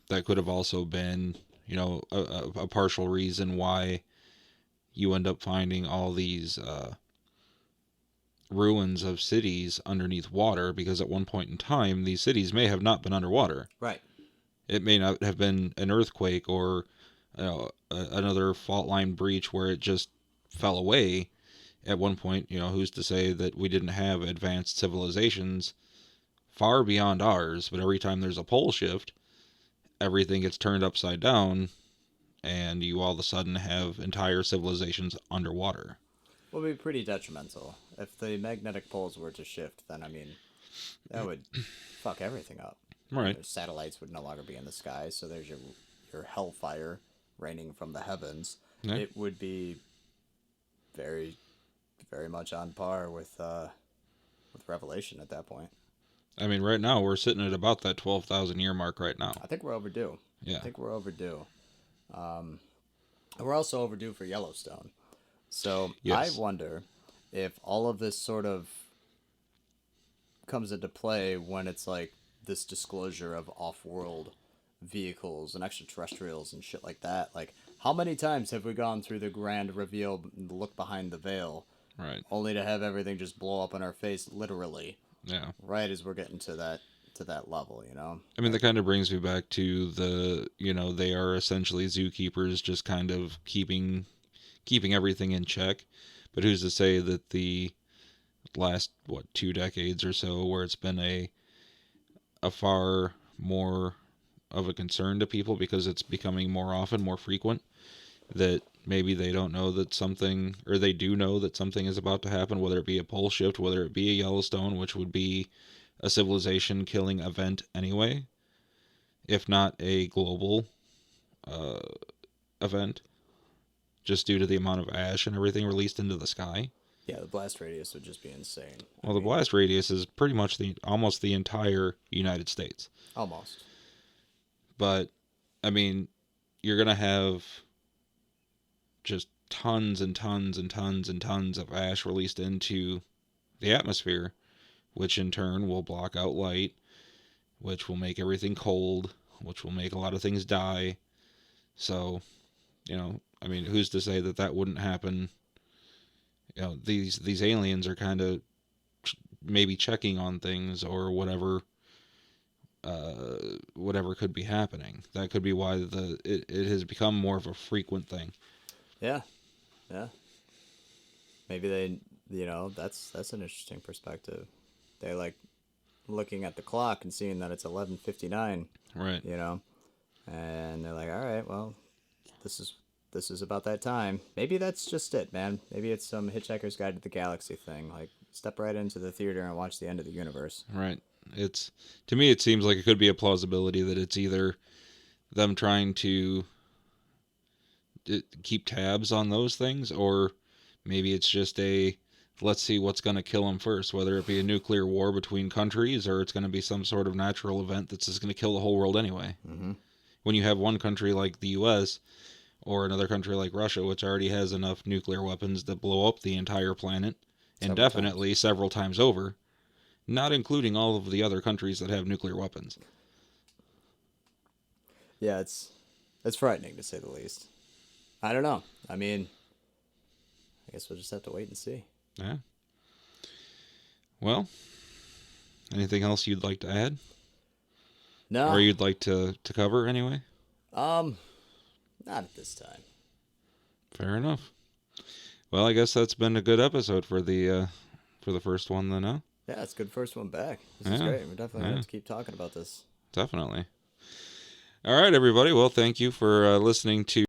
that could have also been, a partial reason why you end up finding all these ruins of cities underneath water, because at one point in time, these cities may have not been underwater. Right. It may not have been an earthquake or another fault line breach where it just fell away. At one point, who's to say that we didn't have advanced civilizations far beyond ours, but every time there's a pole shift, everything gets turned upside down, and you all of a sudden have entire civilizations underwater. Will be pretty detrimental. If the magnetic poles were to shift, then, I mean, that would fuck everything up. Right. Satellites would no longer be in the sky, so there's your hellfire raining from the heavens. Yeah. It would be very, very much on par with Revelation at that point. I mean, right now we're sitting at about that 12,000 year mark right now. I think we're overdue. Yeah. I think we're overdue. We're also overdue for Yellowstone. So Yes. I wonder if all of this sort of comes into play when it's like this disclosure of off-world vehicles and extraterrestrials and shit like that. Like, how many times have we gone through the grand reveal, the look behind the veil, Right. only to have everything just blow up in our face, literally, Yeah. right as we're getting to that level, you know? I mean, that kind of brings me back to they are essentially zookeepers, just kind of keeping everything in check. But who's to say that the last 2 decades or so, where it's been a far more of a concern to people because it's becoming more often, more frequent, that maybe they don't know that something, or they do know that something is about to happen, whether it be a pole shift, whether it be a Yellowstone, which would be a civilization killing event anyway, if not a global event, just due to the amount of ash and everything released into the sky. Yeah, the blast radius would just be insane. Well, the blast radius is pretty much almost the entire United States. Almost. But, I mean, you're going to have just tons and tons and tons and tons of ash released into the atmosphere, which in turn will block out light, which will make everything cold, which will make a lot of things die. So, I mean, who's to say that wouldn't happen? These aliens are kind of maybe checking on things or whatever could be happening. That could be why it has become more of a frequent thing. Yeah. Maybe they, that's an interesting perspective. They like looking at the clock and seeing that it's 11:59. Right. And they're like, all right, well, this is about that time. Maybe that's just it, man. Maybe it's some Hitchhiker's Guide to the Galaxy thing. Like, step right into the theater and watch the end of the universe. Right. To me, it seems like it could be a plausibility that it's either them trying to keep tabs on those things, or maybe it's just let's see what's going to kill them first, whether it be a nuclear war between countries or it's going to be some sort of natural event that's just going to kill the whole world anyway. Mm-hmm. When you have one country like the U.S., or another country like Russia, which already has enough nuclear weapons to blow up the entire planet, indefinitely, several times over, not including all of the other countries that have nuclear weapons. Yeah, it's frightening, to say the least. I don't know. I mean, I guess we'll just have to wait and see. Yeah. Well, anything else you'd like to add? No. Or you'd like to cover anyway? Not at this time. Fair enough. Well, I guess that's been a good episode for the first one then, huh? Yeah, it's a good first one back. This is great. We're definitely going to have to keep talking about this. Definitely. All right, everybody. Well, thank you for listening to